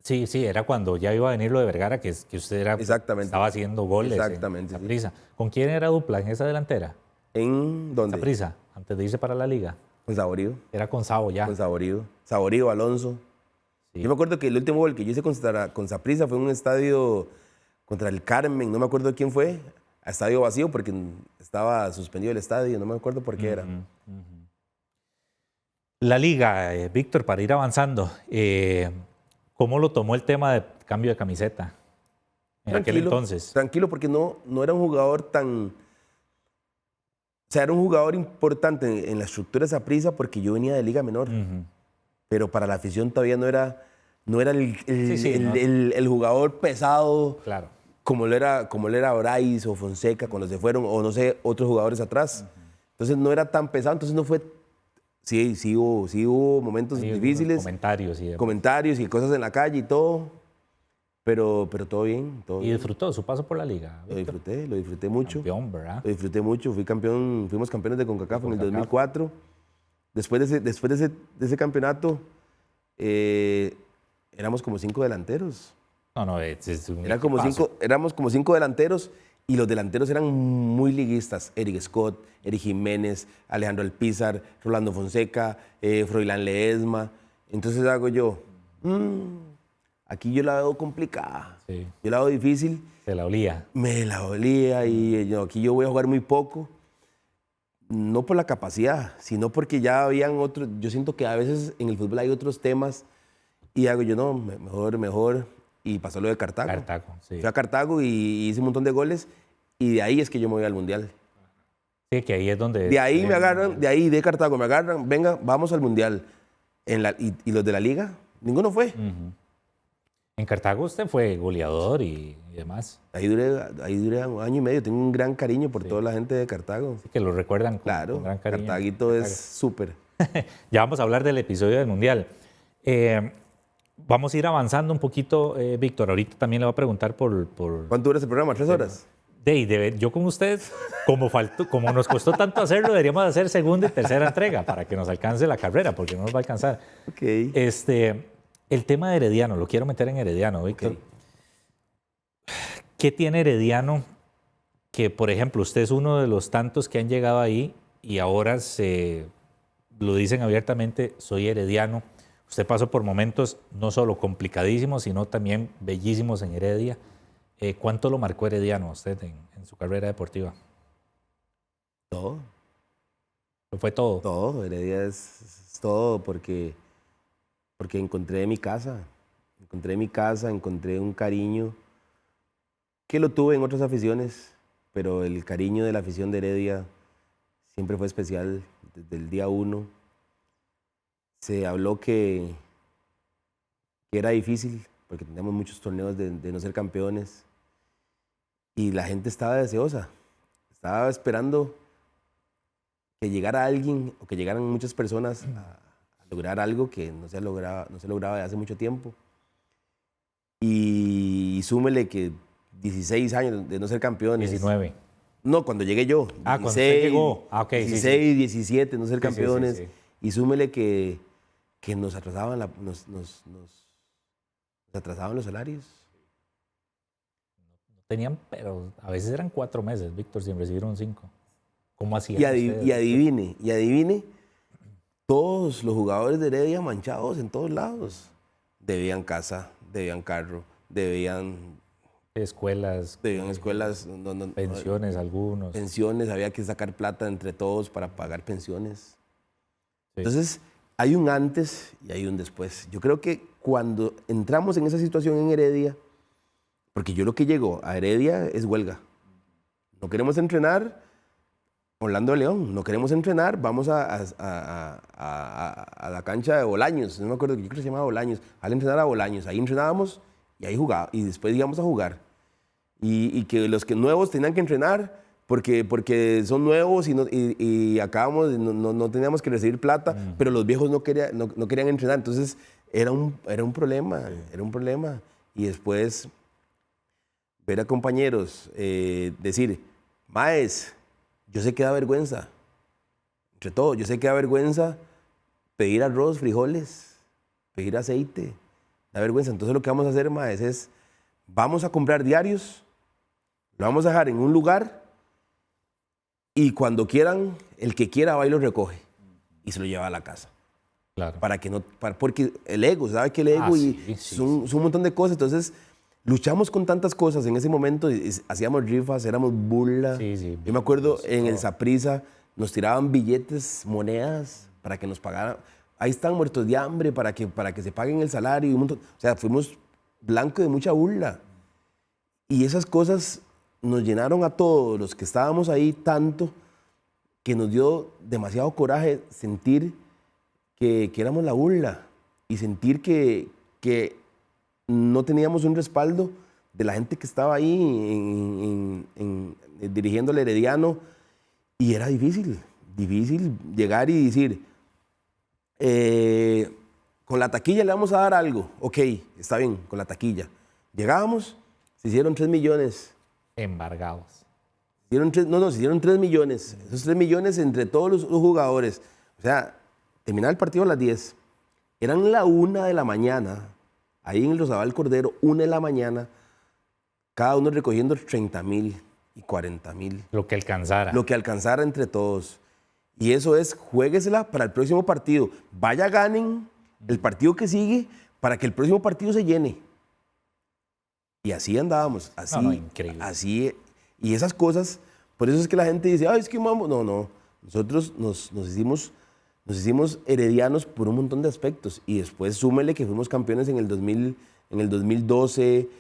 sí, era cuando ya iba a venir lo de Vergara, que usted Exactamente. estaba haciendo goles Exactamente, en sí. Saprissa. ¿Con quién era dupla en esa delantera? ¿En dónde? Saprissa, antes de irse para la liga. Con Saborío. Era con Sabo ya. Con Saborío. Saborío, Alonso. Sí. Yo me acuerdo que el último gol que yo hice con Saprissa fue en un estadio contra el Carmen, no me acuerdo quién fue, a estadio vacío porque estaba suspendido el estadio, no me acuerdo por qué era. La liga, Víctor, para ir avanzando, ¿cómo lo tomó el tema de cambio de camiseta en aquel entonces? Tranquilo, porque no era un jugador tan... O sea, era un jugador importante en la estructura de Saprissa porque yo venía de Liga Menor, pero para la afición todavía no era el jugador pesado. Claro. Como lo era Brais o Fonseca cuando se fueron, o no sé, otros jugadores atrás. Entonces no era tan pesado, entonces no fue... Sí hubo momentos difíciles. Comentarios y cosas en la calle y todo, pero todo bien. ¿Y disfrutó su paso por la liga? Lo disfruté mucho. Campeón, ¿verdad? Lo disfruté mucho, fuimos campeones de CONCACAF en el 2004. Después de ese campeonato, éramos como 5 delanteros. No, Éramos como 5 delanteros y los delanteros eran muy liguistas. Eric Scott, Eric Jiménez, Alejandro Alpizar, Rolando Fonseca, Froilán Ledesma. Entonces hago yo, aquí yo la veo complicada. Sí. Yo la veo difícil. Se la olía. Me la olía y aquí yo voy a jugar muy poco. No por la capacidad, sino porque ya habían otros. Yo siento que a veces en el fútbol hay otros temas y hago yo, no, mejor. Y pasó lo de Cartago. Sí. Fui a Cartago y hice un montón de goles y de ahí es que yo me voy al Mundial. Sí, que ahí es donde... De ahí me agarran, de Cartago me agarran, venga, vamos al Mundial. Y los de la liga, ninguno fue. En Cartago usted fue goleador y demás. Ahí duré un año y medio, tengo un gran cariño por toda la gente de Cartago. Sí, que lo recuerdan Claro, con gran cariño. Cartaguito es súper. Ya vamos a hablar del episodio del Mundial. Vamos a ir avanzando un poquito, Víctor. Ahorita también le voy a preguntar por... ¿Cuánto dura ese programa? ¿3 horas? Yo con usted, como nos costó tanto hacerlo, deberíamos hacer segunda y tercera entrega para que nos alcance la carrera, porque no nos va a alcanzar. Ok. El tema de Herediano, lo quiero meter en Herediano, Víctor. Okay. ¿Qué tiene Herediano que, por ejemplo, usted es uno de los tantos que han llegado ahí y ahora lo dicen abiertamente, soy herediano? Usted pasó por momentos no solo complicadísimos, sino también bellísimos en Heredia. ¿Cuánto lo marcó Herediano a usted en su carrera deportiva? Todo. ¿Lo fue todo? Todo. Heredia es todo porque encontré mi casa. Encontré un cariño que lo tuve en otras aficiones, pero el cariño de la afición de Heredia siempre fue especial desde el día 1. Se habló que era difícil, porque teníamos muchos torneos de no ser campeones. Y la gente estaba deseosa, estaba esperando que llegara alguien o que llegaran muchas personas a lograr algo que no se lograba de hace mucho tiempo. Y súmele que 16 años de no ser campeones. 19. No, cuando llegué yo. Cuando usted llegó. Ok, 16, sí. 17, no ser campeones. Sí. Y súmele que nos atrasaban, nos atrasaban los salarios. Tenían, pero a veces eran 4 meses, Víctor, sin recibir un 5. ¿Cómo hacían Y adivine, todos los jugadores de Heredia manchados en todos lados. Debían casa, debían carro, debían escuelas, pensiones, algunos. Pensiones, había que sacar plata entre todos para pagar pensiones. Sí. Entonces, hay un antes y hay un después. Yo creo que cuando entramos en esa situación en Heredia, porque yo lo que llego a Heredia es huelga. No queremos entrenar, Orlando de León, no queremos entrenar, vamos a la cancha de Bolaños, no me acuerdo, yo creo que se llamaba Bolaños, al entrenar a Bolaños, ahí entrenábamos y ahí jugaba, y después íbamos a jugar. Y que los que nuevos tenían que entrenar porque son nuevos y acabamos, no teníamos que recibir plata, pero los viejos no querían entrenar, entonces era un problema, Y después ver a compañeros decir, maes, yo sé que da vergüenza, entre todo, yo sé que da vergüenza pedir arroz, frijoles, pedir aceite, da vergüenza. Entonces lo que vamos a hacer, maes, es, vamos a comprar diarios, lo vamos a dejar en un lugar y cuando quieran, el que quiera va y lo recoge y se lo lleva a la casa. Claro. Porque el ego, ¿sabe que el ego? Son un montón de cosas, entonces luchamos con tantas cosas en ese momento, hacíamos rifas, éramos burla. Yo me acuerdo en el Saprissa nos tiraban billetes, monedas para que nos pagaran. Ahí están muertos de hambre para que se paguen el salario. Y un montón. O sea, fuimos blanco de mucha burla. Y esas cosas nos llenaron a todos los que estábamos ahí tanto que nos dio demasiado coraje sentir que éramos la burla y sentir que no teníamos un respaldo de la gente que estaba ahí dirigiendo el Herediano y era difícil llegar y decir, con la taquilla le vamos a dar algo, ok, está bien, con la taquilla. Llegábamos, se hicieron 3 millones. Embargados. Se hicieron 3 millones. Esos 3 millones entre todos los jugadores. O sea, terminaba el partido a las 10. Eran la 1 de la mañana. Ahí en el Rosabal Cordero, 1 de la mañana, cada uno recogiendo 30,000 y 40,000. Lo que alcanzara. Lo que alcanzara entre todos. Y eso es, juéguesela para el próximo partido. Vaya, ganen el partido que sigue para que el próximo partido se llene. Y así andábamos, así. Increíble. Así. Y esas cosas, por eso es que la gente dice, ay, es que vamos. No. Nosotros nos hicimos heredianos por un montón de aspectos y después súmele que fuimos campeones en el 2012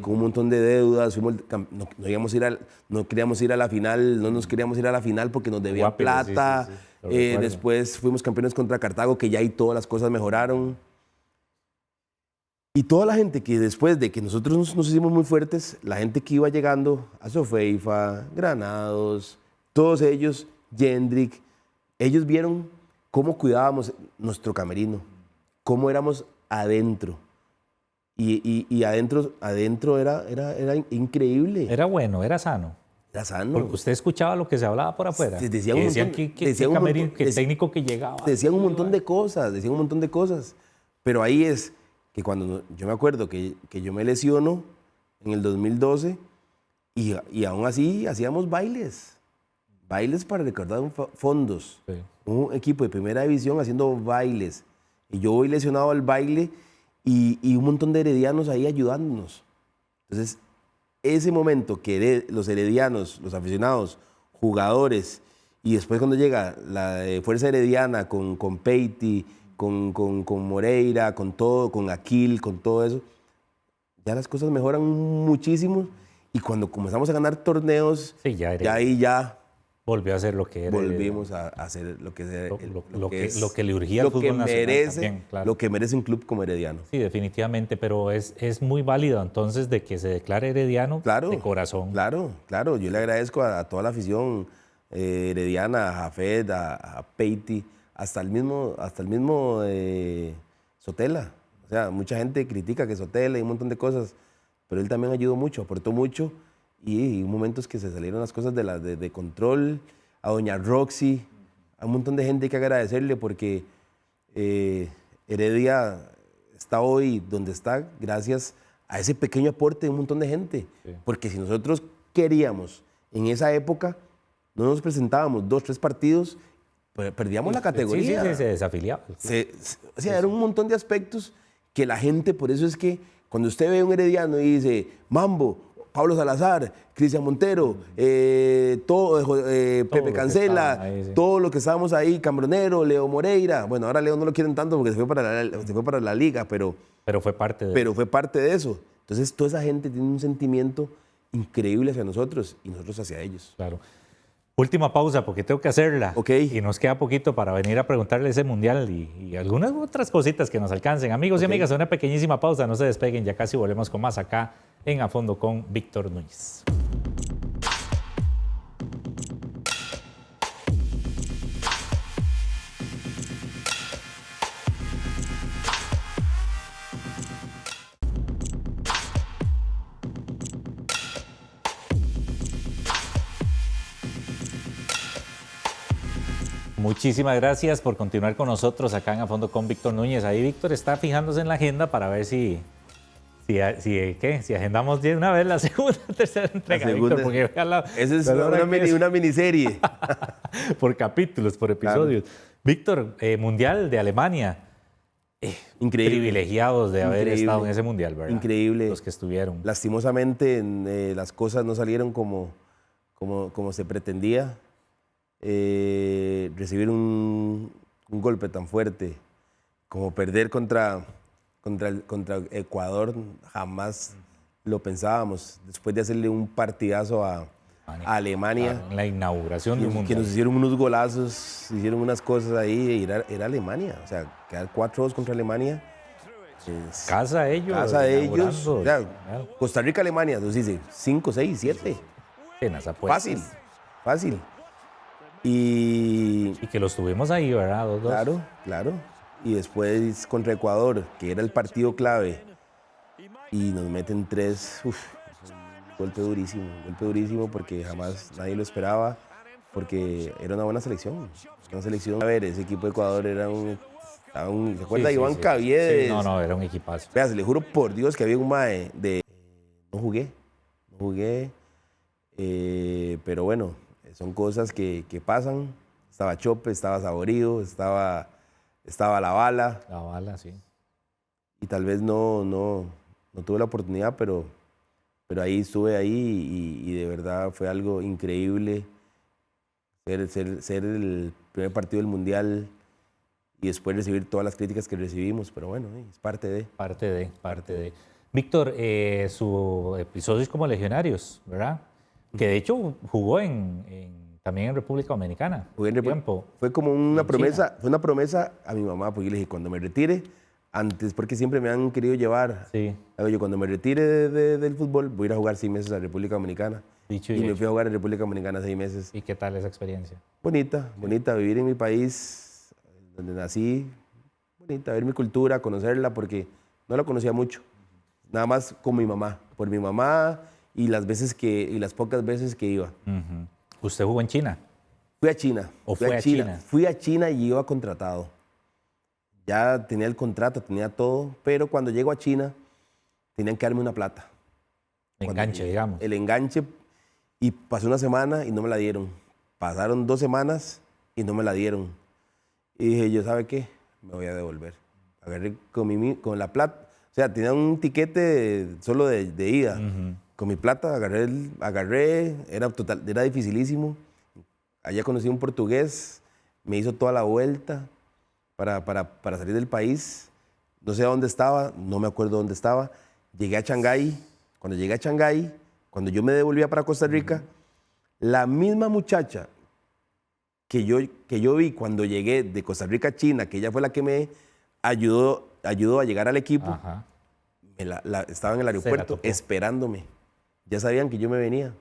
con un montón de deudas, no queríamos ir a la final, no nos queríamos ir a la final porque nos debían plata. Sí. Después fuimos campeones contra Cartago, que ya ahí todas las cosas mejoraron. Y toda la gente que después de que nosotros nos hicimos muy fuertes, la gente que iba llegando a Sofeifa, Granados, todos ellos, Jendrik, ellos vieron cómo cuidábamos nuestro camerino, cómo éramos adentro. Y adentro era increíble. Era bueno, era sano. Era sano. Porque usted escuchaba lo que se hablaba por afuera. Decían que técnico que llegaba. Decían un montón de cosas. Pero ahí es que cuando yo me acuerdo que yo me lesiono en el 2012 y aún así hacíamos bailes para recaudar fondos. Sí. Un equipo de primera división haciendo bailes. Y yo voy lesionado al baile y un montón de heredianos ahí ayudándonos. Entonces, ese momento que los heredianos, los aficionados, jugadores, y después cuando llega la Fuerza Herediana con Peiti, con Moreira, con todo, con Aquil, con todo eso, ya las cosas mejoran muchísimo. Y cuando comenzamos a ganar torneos, sí, ya ahí ya volvió a hacer lo que era. Volvimos a hacer lo que, lo que le urgía al fútbol nacional también, claro. Lo que merece un club como Herediano. Sí, definitivamente, pero es muy válido entonces de que se declare herediano de corazón. Claro. Yo le agradezco a toda la afición herediana, a Jafet, a Peiti, hasta el mismo Sotela. O sea, mucha gente critica que Sotela y un montón de cosas, pero él también ayudó mucho, aportó mucho. Y hubo momentos que se salieron las cosas de control, a doña Roxy, a un montón de gente que agradecerle porque Heredia está hoy donde está gracias a ese pequeño aporte de un montón de gente. Sí. Porque si nosotros queríamos en esa época, no nos presentábamos 2, 3 partidos, perdíamos la categoría. Sí, se desafiliaba. O sea, era un montón de aspectos que la gente, por eso es que cuando usted ve a un herediano y dice, Mambo, Pablo Salazar, Cristian Montero, Pepe Cancela, todo lo que estábamos ahí, Cambronero, Leo Moreira. Bueno, ahora Leo no lo quieren tanto porque se fue para la liga, pero fue parte de eso. Entonces, toda esa gente tiene un sentimiento increíble hacia nosotros y nosotros hacia ellos. Claro. Última pausa porque tengo que hacerla. Okay. Y nos queda poquito para venir a preguntarle ese mundial y algunas otras cositas que nos alcancen. Amigos y amigas, una pequeñísima pausa, no se despeguen, ya casi volvemos con más acá en A Fondo con Víctor Núñez. Muchísimas gracias por continuar con nosotros acá en A Fondo con Víctor Núñez. Ahí Víctor está fijándose en la agenda para ver si agendamos de una vez la segunda o tercera entrega. Víctor, porque esa es una miniserie. Por capítulos, por episodios. Claro. Víctor, Mundial de Alemania. Increíble. Privilegiados de haber estado en ese Mundial, ¿verdad? Increíble. Los que estuvieron. Lastimosamente, las cosas no salieron como se pretendía. Recibir un golpe tan fuerte como perder contra Ecuador, jamás lo pensábamos. Después de hacerle un partidazo a Alemania. Claro, en la inauguración del Mundial. Que nos hicieron unos golazos, hicieron unas cosas ahí, era Alemania. O sea, quedar 4-2 contra Alemania. Casa de ellos. O sea, Costa Rica, Alemania, entonces dice 5, 6, 7. Fácil. Y que los tuvimos ahí, ¿verdad? 2-2. Claro. Y después contra Ecuador, que era el partido clave, y nos meten 3. Golpe durísimo, porque jamás nadie lo esperaba, porque era una buena selección. A ver, ese equipo de Ecuador era ¿se acuerda de Iván Caviedes? Sí, no, era un equipazo. Vea, se le juro por Dios que había un mae de... No jugué, pero bueno, son cosas que pasan. Estaba Chope, estaba Saborío, estaba La Bala. La Bala, sí. Y tal vez no tuve la oportunidad, pero ahí estuve ahí y de verdad fue algo increíble ser el primer partido del Mundial y después recibir todas las críticas que recibimos, pero bueno, es parte de. Parte de. Víctor, su episodio es como Legionarios, ¿verdad? Que de hecho jugó también en República Dominicana. Fue como una promesa a mi mamá, porque le dije, cuando me retire, antes, porque siempre me han querido llevar. Sí. Yo cuando me retire del fútbol, voy a ir a jugar 6 meses a República Dominicana. Me fui a jugar en República Dominicana 6 meses. ¿Y qué tal esa experiencia? Bonita, vivir en mi país, donde nací. Bonita, ver mi cultura, conocerla, porque no la conocía mucho. Nada más con mi mamá, por mi mamá y las pocas veces que iba. Uh-huh. ¿Usted jugó en China? Fui a China. Fui a China y iba contratado. Ya tenía el contrato, tenía todo, pero cuando llego a China tenían que darme una plata. Enganche, digamos. El enganche, y pasó una semana y no me la dieron. Pasaron 2 semanas y no me la dieron. Y dije, ¿yo sabe qué? Me voy a devolver. Agarré con la plata, o sea, tenía un tiquete solo de ida. Uh-huh. Con mi plata agarré, era dificilísimo. Allá conocí a un portugués, me hizo toda la vuelta para salir del país. No sé dónde estaba, no me acuerdo dónde estaba. Llegué a Shanghái. Cuando llegué a Shanghái, cuando yo me devolvía para Costa Rica, la misma muchacha que yo vi cuando llegué de Costa Rica a China, que ella fue la que me ayudó a llegar al equipo, Ajá. estaba en el aeropuerto tocó. esperándome. Ya sabían que yo me venía.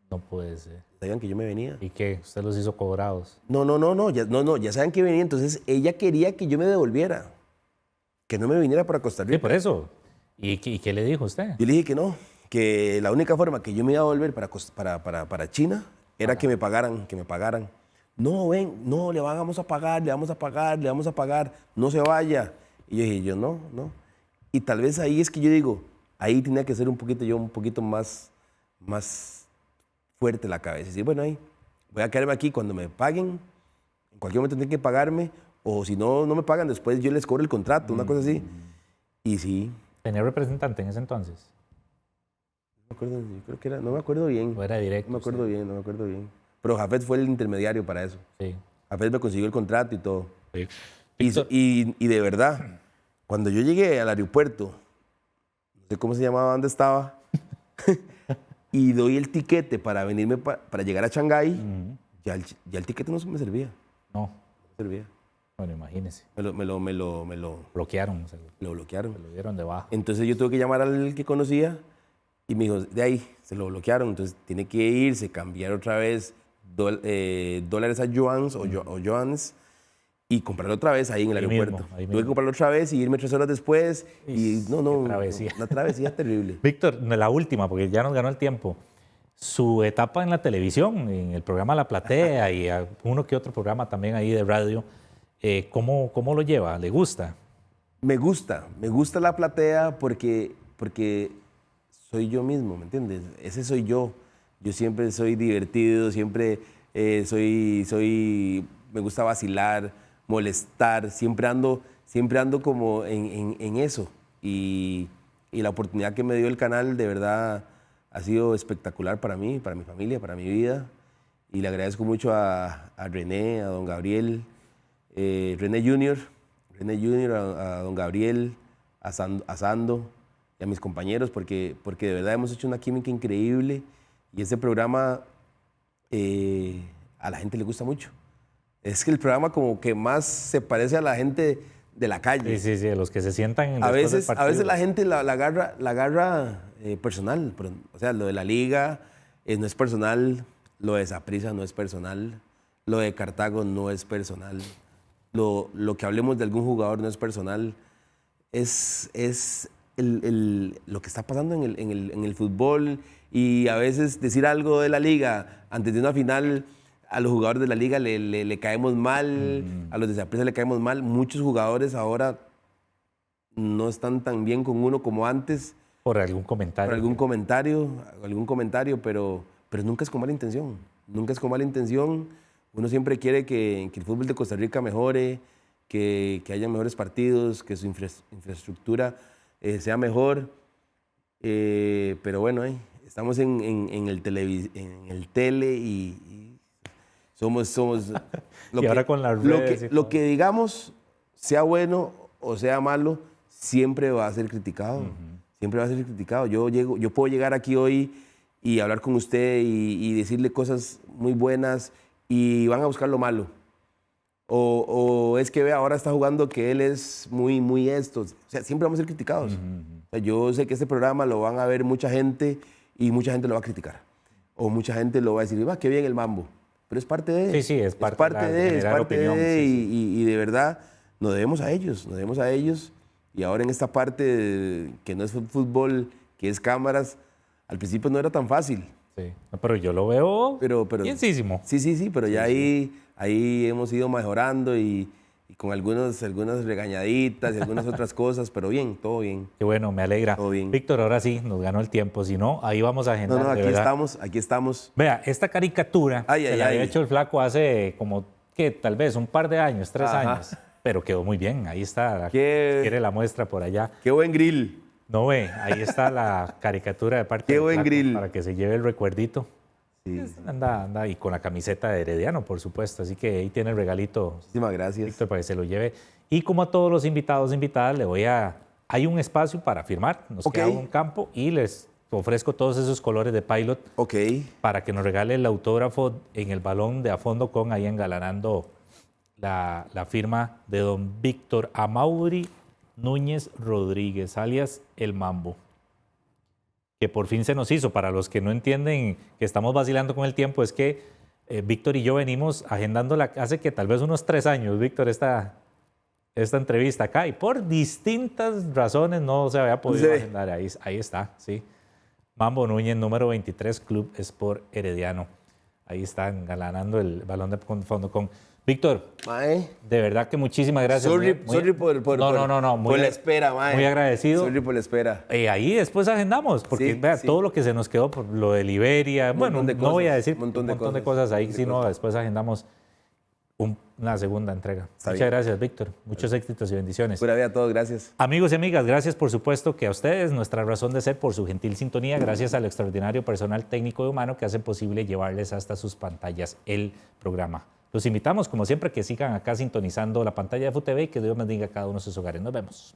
No puede ser. Sabían que yo me venía. ¿Y qué? ¿Usted los hizo cobrados? Ya saben que venía. Entonces ella quería que yo me devolviera, que no me viniera para Costa Sí, Rica. por eso. ¿Y qué le dijo usted? Yo le dije que no, que la única forma que yo me iba a volver para China era que me pagaran. No, ven, no, le vamos a pagar, le vamos a pagar, le vamos a pagar, no se vaya. Y yo dije, no. Y tal vez ahí es que yo digo, ahí tenía que ser un poquito más fuerte la cabeza. Y decir, bueno, ahí, voy a quedarme aquí cuando me paguen, en cualquier momento tienen que pagarme, o si no me pagan, después yo les cobro el contrato, una cosa así. Y sí, ¿Tenía representante en ese entonces? no me acuerdo, yo creo que era, no me acuerdo bien. ¿O era directo? No me acuerdo bien. Pero Jafet fue el intermediario para eso. Sí. Jafet me consiguió el contrato y todo. Sí. Y, Víctor, y de verdad, cuando yo llegué al aeropuerto, no sé cómo se llamaba, dónde estaba, y doy el tiquete para venirme para llegar a Shanghái, ya el tiquete no me servía. no. No me servía. Bueno, imagínese. Me lo Bloquearon. bloquearon. Se lo dieron de baja. Entonces yo tuve que llamar al que conocía y me dijo, de ahí, se lo bloquearon, entonces tiene que irse, cambiar otra vez dólares a yuans o yuans y comprarlo otra vez ahí en el Ahí aeropuerto. mismo, ahí Tuve que mismo. comprarlo otra vez y irme 3 horas después y Qué travesía. una travesía terrible. Víctor, la última, porque ya nos ganó el tiempo. Su etapa en la televisión, en el programa La Platea y uno que otro programa también ahí de radio, ¿cómo lo lleva? ¿Le gusta? Me gusta la platea porque soy yo mismo, ¿me entiendes? Ese soy yo. Yo siempre soy divertido, siempre me gusta vacilar, molestar, siempre ando como en eso. Y la oportunidad que me dio el canal de verdad ha sido espectacular para mí, para mi familia, para mi vida. Y le agradezco mucho a René, a don Gabriel, René Junior, a don Gabriel, a Sando y a mis compañeros, porque de verdad hemos hecho una química increíble y este programa a la gente le gusta mucho. Es que el programa como que más se parece a la gente de la calle. Sí, los que se sientan A después del veces partido. la gente la agarra personal. O sea, lo de la liga no es personal, lo de Saprissa no es personal, lo de Cartago no es personal, lo que hablemos de algún jugador no es personal. Es lo que está pasando en el fútbol y a veces decir algo de la liga antes de una final, a los jugadores de la liga le caemos mal, a los de Saprissa le caemos mal. Muchos jugadores ahora no están tan bien con uno como antes. Por algún comentario. Por algún comentario, pero nunca es con mala intención. Nunca es con mala intención. Uno siempre quiere que el fútbol de Costa Rica mejore, que haya mejores partidos, que su infraestructura sea mejor. Pero bueno, estamos en el tele y somos Y ahora con las redes y todo. lo que digamos, sea bueno o sea malo, siempre va a ser criticado. Siempre va a ser criticado. Yo puedo llegar aquí hoy y hablar con usted y decirle cosas muy buenas y van a buscar lo malo. O es que ve, ahora está jugando que él es muy esto. O sea, siempre vamos a ser criticados. O sea, yo sé que este programa lo van a ver mucha gente y mucha gente lo va a criticar. O mucha gente lo va a decir, va, qué bien el mambo. Pero es parte de. Sí, es parte de es parte opinión, de. sí. Y de verdad, nos debemos a ellos. Y ahora en esta parte que no es fútbol, que es cámaras, al principio no era tan fácil. Sí. No, pero yo lo veo Pero bienísimo. Sí, pero ya ahí hemos ido mejorando y con algunas regañaditas y algunas otras cosas, pero bien, todo bien. Qué bueno, me alegra. Todo bien. Víctor, ahora sí, nos ganó el tiempo. Si no, ahí vamos a agendar. No, de aquí verdad. estamos. Vea, esta caricatura se la había ay. hecho el flaco hace como, ¿qué? Tal vez un par de años, 3 Ajá. años. Pero quedó muy bien. Ahí está. Quiere la muestra por allá. Qué buen grill. No ve, ahí está la caricatura de parte Qué del buen flaco grill. para que se lleve el recuerdito. Sí. Anda y con la camiseta de Herediano, por supuesto. Así que ahí tiene el regalito, Muchísimas gracias. Víctor, para que se lo lleve. Y como a todos los invitados e invitadas, hay un espacio para firmar. Nos Ok. queda un campo y les ofrezco todos esos colores de Pilot Ok. para que nos regale el autógrafo en el balón de A Fondo Con, ahí engalanando la firma de don Víctor Amaury Núñez Rodríguez, alias El Mambo, que por fin se nos hizo. Para los que no entienden que estamos vacilando con el tiempo, es que Víctor y yo venimos agendándola hace que tal vez unos 3 años, Víctor, esta entrevista acá, y por distintas razones no se había podido agendar. Ahí está, sí. Mambo Núñez, número 23, Club Sport Herediano. Ahí están engalanando el balón de Fondo Con. Víctor, Mae. de verdad que muchísimas gracias. Sorry Muy- por muy la espera, mae. Muy agradecido. Sorry por la espera. Ahí después agendamos, porque Sí, vea, sí. todo lo que se nos quedó por lo de Liberia, bueno, montón de no voy a cosas, decir un montón de de cosas, cosas ahí, un montón de sino cosas. después agendamos una segunda entrega. Está Muchas bien. gracias, Víctor. Muchos éxitos y bendiciones. Pura vida a todos, gracias. Amigos y amigas, gracias por supuesto que a ustedes, nuestra razón de ser, por su gentil sintonía, gracias al extraordinario personal técnico y humano que hace posible llevarles hasta sus pantallas el programa. Los invitamos, como siempre, que sigan acá sintonizando la pantalla de FUTV y que Dios bendiga a cada uno de sus hogares. Nos vemos.